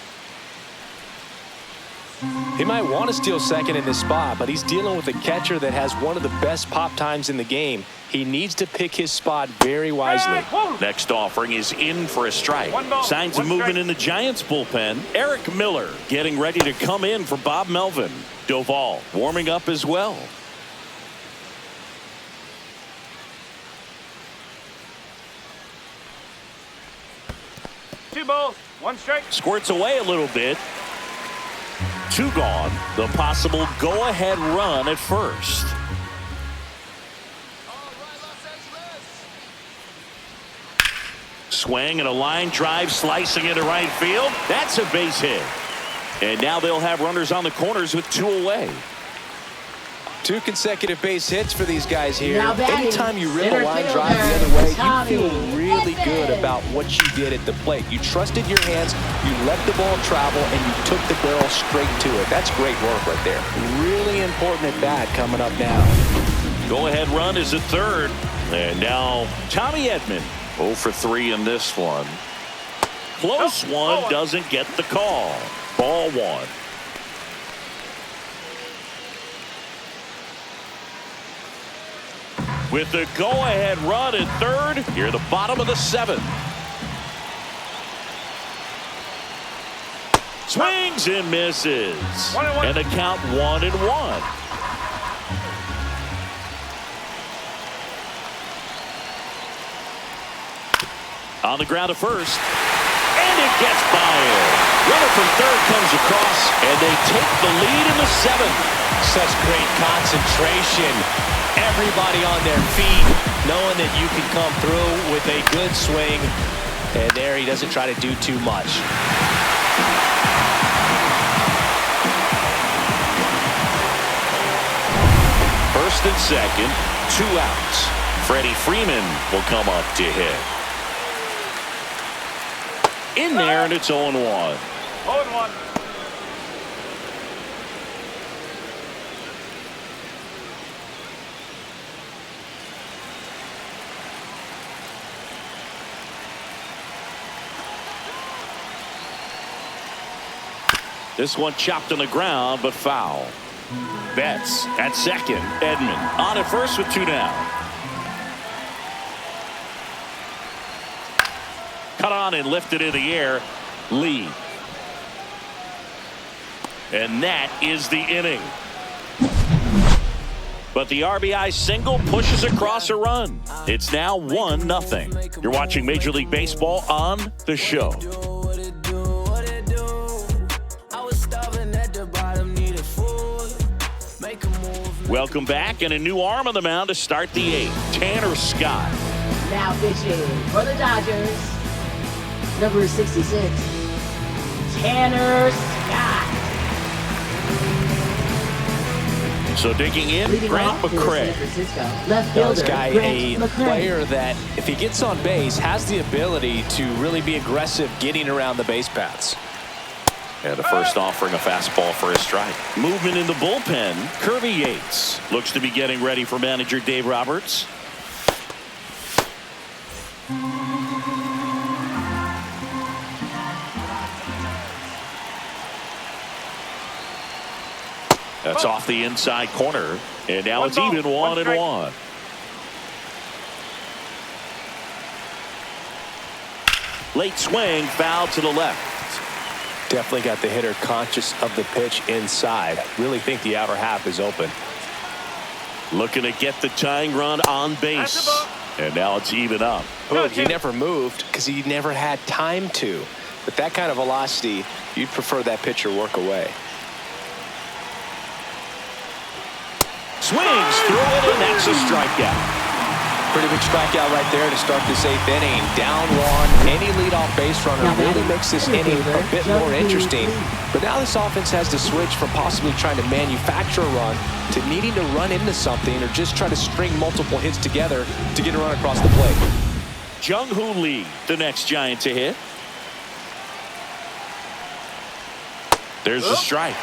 He might want to steal second in this spot, but he's dealing with a catcher that has one of the best pop times in the game. He needs to pick his spot very wisely. Next offering is in for a strike. Signs of movement in the Giants bullpen. Eric Miller getting ready to come in for Bob Melvin. Doval warming up as well. 2 balls, 1 strike. Squirts away a little bit. 2 gone. The possible go-ahead run at first. Swing and a line drive slicing into right field. That's a base hit. And now they'll have runners on the corners with 2 away. 2 consecutive base hits for these guys here. Now batting, Anytime you rip a center line fielder, drive the other way, Tommy you feel really good McKenna. about what you did at the plate. You trusted your hands, you let the ball travel, and you took the barrel straight to it. That's great work right there. Really important at bat coming up now. Go-ahead run is at third. And now Tommy Edman 0 for 3 in this one. Close one, doesn't get the call. Ball 1. With the go-ahead run at third, here at the bottom of the 7th. Swings and misses. 1-1. And the count 1-1. On the ground to first. And it gets by him. Runner from third comes across, and they take the lead in the 7th. Such great concentration. Everybody on their feet, knowing that you can come through with a good swing. And there he doesn't try to do too much. First and second, 2 outs. Freddie Freeman will come up to hit. In there, and it's 0-1. 0-1. This one chopped on the ground, but foul. Betts at second. Edman on at first with 2 down. Cut on and lifted in the air. Lee. And that is the inning. But the RBI single pushes across a run. It's now 1-0. You're watching Major League Baseball on The Show. Welcome back, and a new arm on the mound to start the 8th. Tanner Scott. Now pitching for the Dodgers, number 66, Tanner Scott. So digging in, Leading Grant off is McCray. San Francisco left fielder This guy, Grant a McCray. player that, if he gets on base, has the ability to really be aggressive getting around the base paths. And the first offering a fastball for a strike. Movement in the bullpen. Kirby Yates looks to be getting ready for manager Dave Roberts. That's off the inside corner. And now it's even 1-1. Late swing, foul to the left. Definitely got the hitter conscious of the pitch inside. Really think the outer half is open. Looking to get the tying run on base. And now it's even up. Look, he never moved because he never had time to. With that kind of velocity, you'd prefer that pitcher work away. Swings through it, and that's a strikeout. Pretty big strikeout right there to start this 8th inning. Down 1. Any leadoff base runner really makes this inning a bit more interesting. But now this offense has to switch from possibly trying to manufacture a run to needing to run into something or just try to string multiple hits together to get a run across the plate. Jung-Hoo Lee, the next Giant to hit. There's the strike.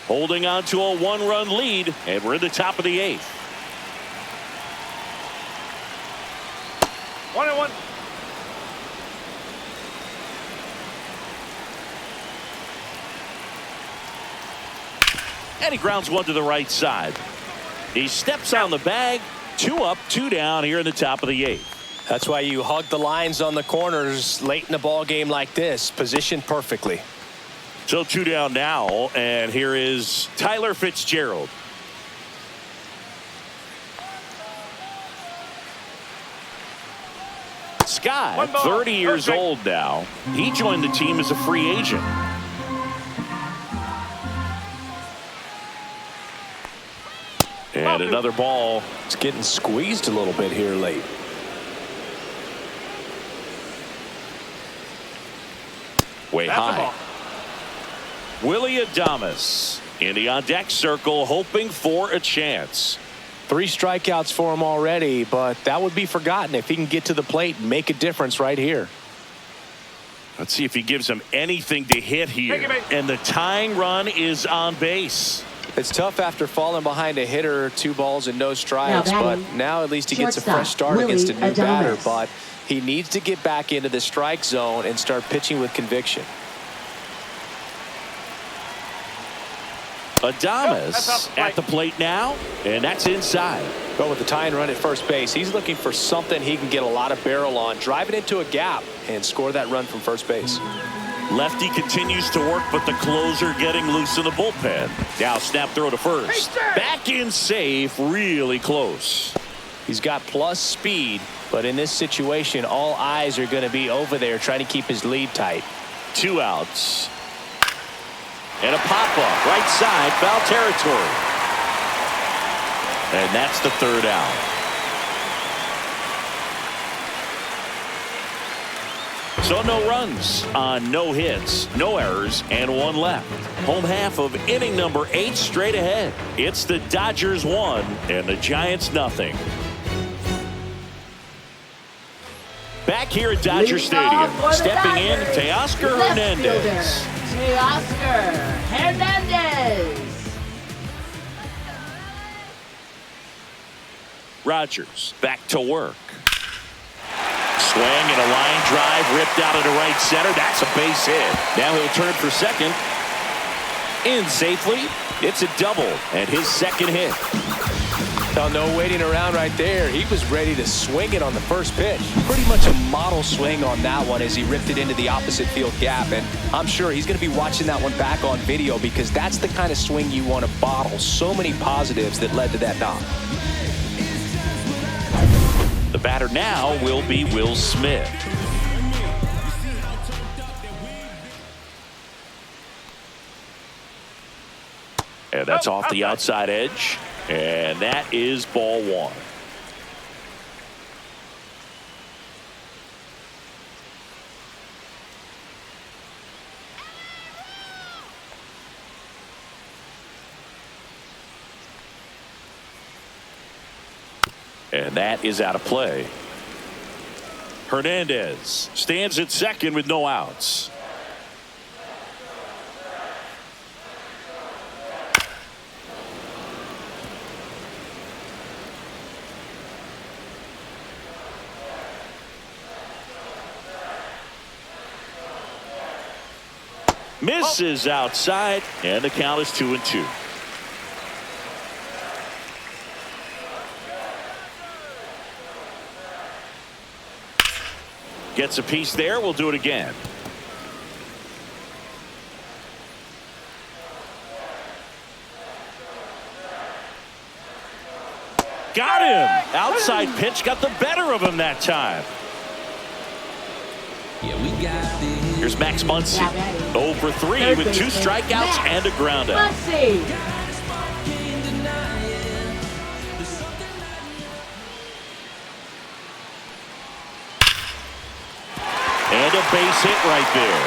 Holding on to a 1-run lead, and we're in the top of the 8th. 1-1. And he grounds one to the right side. He steps on the bag. 2 up, 2 down here in the top of the 8th. That's why you hug the lines on the corners late in a ball game like this, positioned perfectly. So 2 down now, and here is Tyler Fitzgerald. Scott, 30 years old now. He joined the team as a free agent. And another ball. It's getting squeezed a little bit here late. Way high. Willie Adames in the on-deck circle, hoping for a chance. 3 strikeouts for him already, but that would be forgotten if he can get to the plate and make a difference right here. Let's see if he gives him anything to hit here. And the tying run is on base. It's tough after falling behind a hitter, 2 balls and no strikes, but now at least he gets a fresh start against a new batter. But he needs to get back into the strike zone and start pitching with conviction. Adames at the plate now, and that's inside. But with the tying run at first base, he's looking for something he can get a lot of barrel on, drive it into a gap, and score that run from first base. Lefty continues to work, but the closer getting loose in the bullpen. Now snap throw to first. Back in safe, really close. He's got plus speed, but in this situation, all eyes are going to be over there trying to keep his lead tight. 2 outs. And a pop-up, right side, foul territory. And that's the 3rd out. So no runs on no hits, no errors, and 1 left. Home half of inning number 8 straight ahead. It's the Dodgers 1 and the Giants nothing. Back here at Dodger Stadium, stepping in, Teoscar Hernandez. Teoscar Hernandez. Rogers back to work. Swing and a line drive ripped out into right center. That's a base hit. Now he'll turn for second. In safely. It's a double and his second hit. Now, no waiting around right there. He was ready to swing it on the first pitch. Pretty much a model swing on that one as he ripped it into the opposite field gap. And I'm sure he's going to be watching that one back on video because that's the kind of swing you want to bottle. So many positives that led to that knock. The batter now will be Will Smith. And that's off the outside edge. And that is ball one. And that is out of play. Hernandez stands at second with no outs. Misses outside, and the count is 2-2. Gets a piece there. We'll do it again. Got him. Outside pitch got the better of him that time. Here's Max Muncy. 0 for 3 with 2 strikeouts and a ground out. And a base hit right there.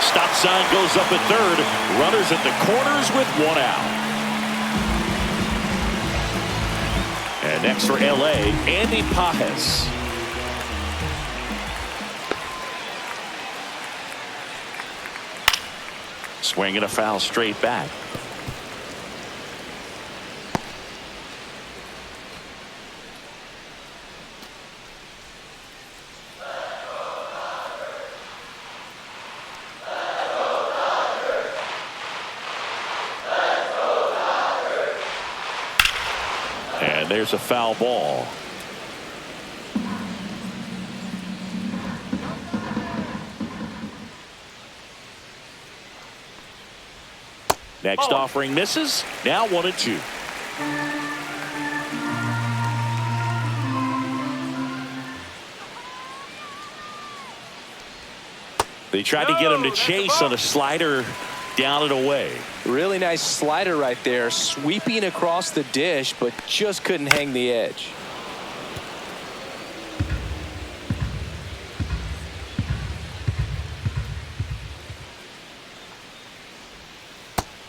Stop sign goes up at third. Runners at the corners with 1 out. And next for LA, Andy Pajes. Swing and a foul straight back. And there's a foul ball. Next offering misses. Now 1-2. They tried to get him to chase on a slider down and away. Really nice slider right there, sweeping across the dish, but just couldn't hang the edge.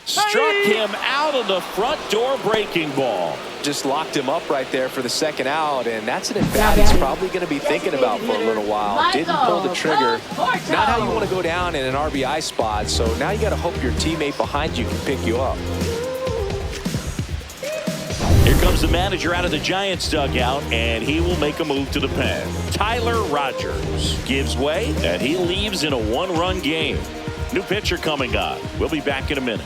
Struck him out of the front door breaking ball. Just locked him up right there for the second out, and that's an at-bat he's probably going to be thinking about for a little while. Didn't pull the trigger. Not how you want to go down in an RBI spot, so now you got to hope your teammate behind you can pick you up. Here comes the manager out of the Giants dugout, and he will make a move to the pen. Tyler Rogers gives way, and he leaves in a 1-run game. New pitcher coming on. We'll be back in a minute.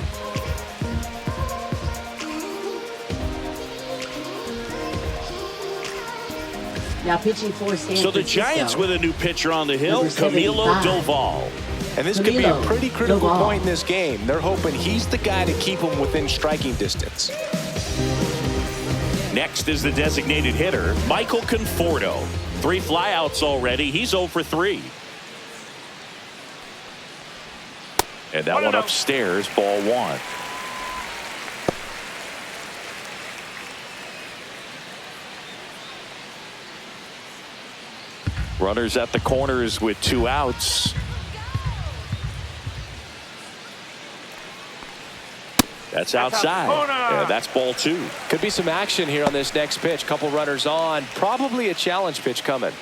Now pitching for San So the Francisco. Giants with a new pitcher on the hill, Number Camilo 75. Doval. And this could be a pretty critical point in this game. They're hoping he's the guy to keep them within striking distance. Next is the designated hitter, Michael Conforto. 3 flyouts already. He's 0 for 3. And that one upstairs, ball 1. Runners at the corners with 2 outs. That's outside. Yeah, that's ball 2. Could be some action here on this next pitch. Couple runners on. Probably a challenge pitch coming.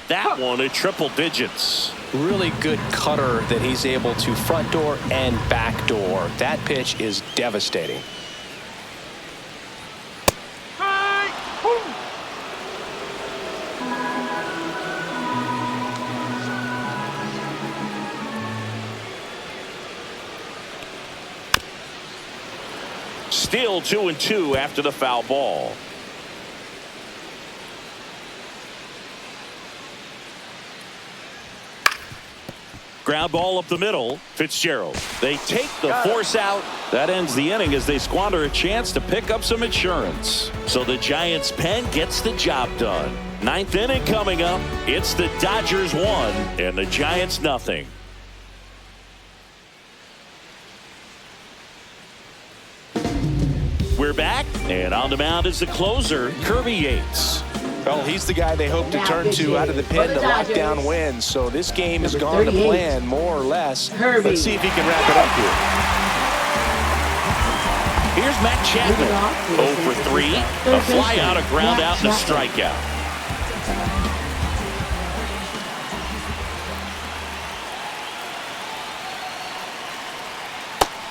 that one at triple digits. Really good cutter that he's able to front door and back door. That pitch is devastating. Still 2-2 after the foul ball. Ground ball up the middle. Fitzgerald. They take the force out. That ends the inning as they squander a chance to pick up some insurance. So the Giants' pen gets the job done. Ninth inning coming up. It's the Dodgers 1 and the Giants nothing. We're back, and on the mound is the closer, Kirby Yates. Well, he's the guy they hope to turn to out of the pen to lock down wins. So this game has gone to plan, more or less. Let's see if he can wrap it up here. Here's Matt Chapman, 0 for 3, a fly out, a ground out, and a strikeout.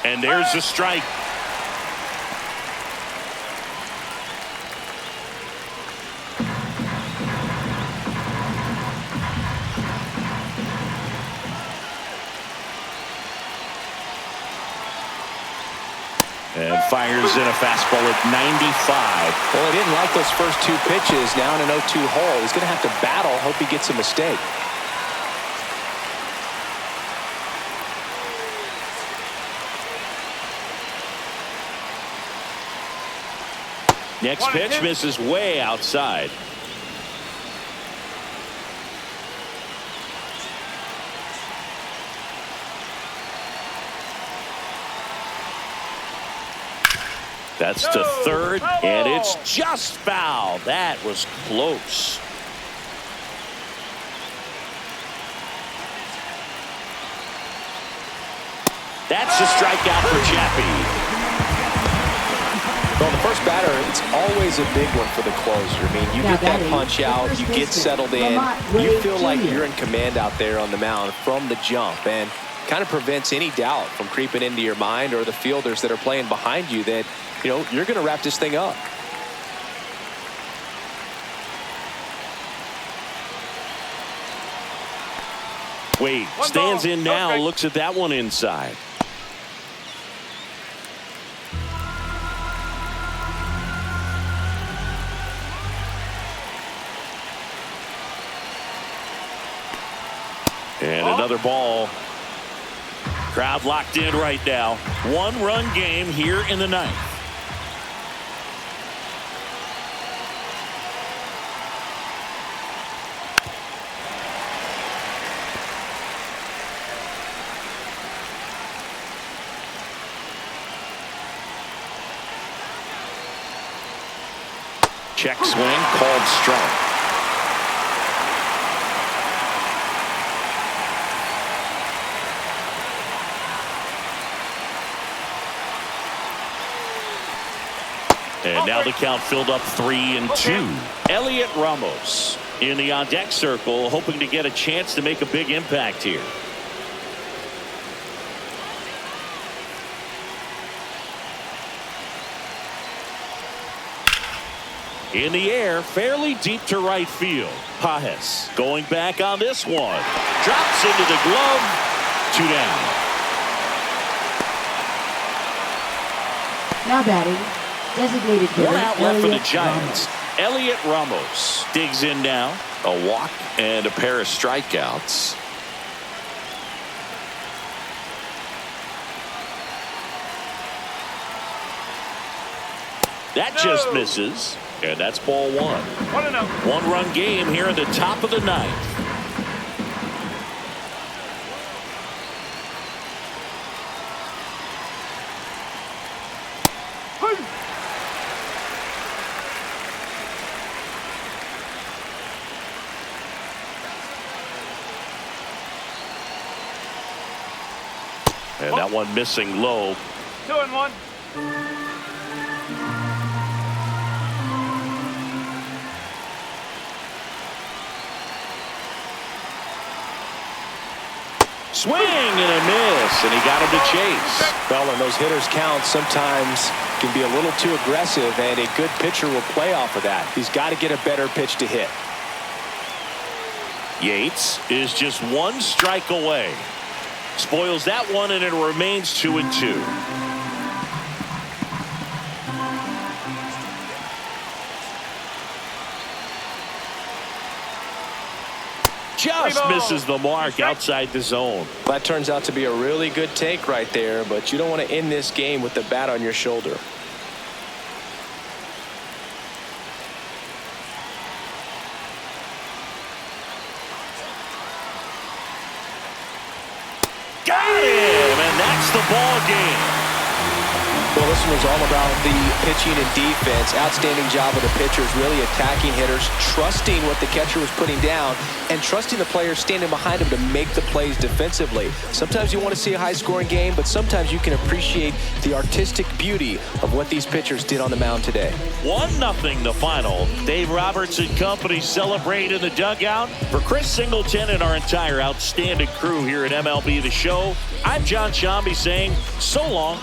And there's the strike. And fires in a fastball at 95. Well, he didn't like those first two pitches. Now in an 0-2 hole. He's going to have to battle. Hope he gets a mistake. Next pitch misses way outside. That's to third, and it's just foul. That was close. That's a strikeout for Chappie. Well, the first batter, it's always a big one for the closer. I mean, you get that punch out, you get settled in, you feel like you're in command out there on the mound from the jump, and kind of prevents any doubt from creeping into your mind or the fielders that are playing behind you that, you know, you're going to wrap this thing up. Wade stands in now, looks at that one inside. And another ball. Crowd locked in right now. One-run game here in the ninth. Check swing called strike. And now the count filled up 3-2. Elliot Ramos in the on-deck circle, hoping to get a chance to make a big impact here. In the air, fairly deep to right field. Pajes going back on this one. Drops into the glove. 2 down. Now batting, designated hitter. One out left for the Giants. Elliot Ramos digs in now. A walk and a pair of strikeouts. That just misses. And that's ball 1. 1-0. One-run game here in the top of the ninth. And that one missing low. 2-1. swing and a miss, and he got him to chase. Well, and those hitters' counts sometimes can be a little too aggressive, and a good pitcher will play off of that. He's got to get a better pitch to hit. Yates is just one strike away. Spoils that one, and it remains 2-2. Just misses the mark outside the zone. That turns out to be a really good take right there, but you don't want to end this game with the bat on your shoulder. Got him, and that's the ball game. Well, this one was all about the pitching and defense. Outstanding job of the pitchers, really attacking hitters, trusting what the catcher was putting down, and trusting the players standing behind him to make the plays defensively. Sometimes you want to see a high-scoring game, but sometimes you can appreciate the artistic beauty of what these pitchers did on the mound today. 1-0 the final. Dave Roberts and company celebrate in the dugout. For Chris Singleton and our entire outstanding crew here at MLB The Show, I'm John Shambi saying so long.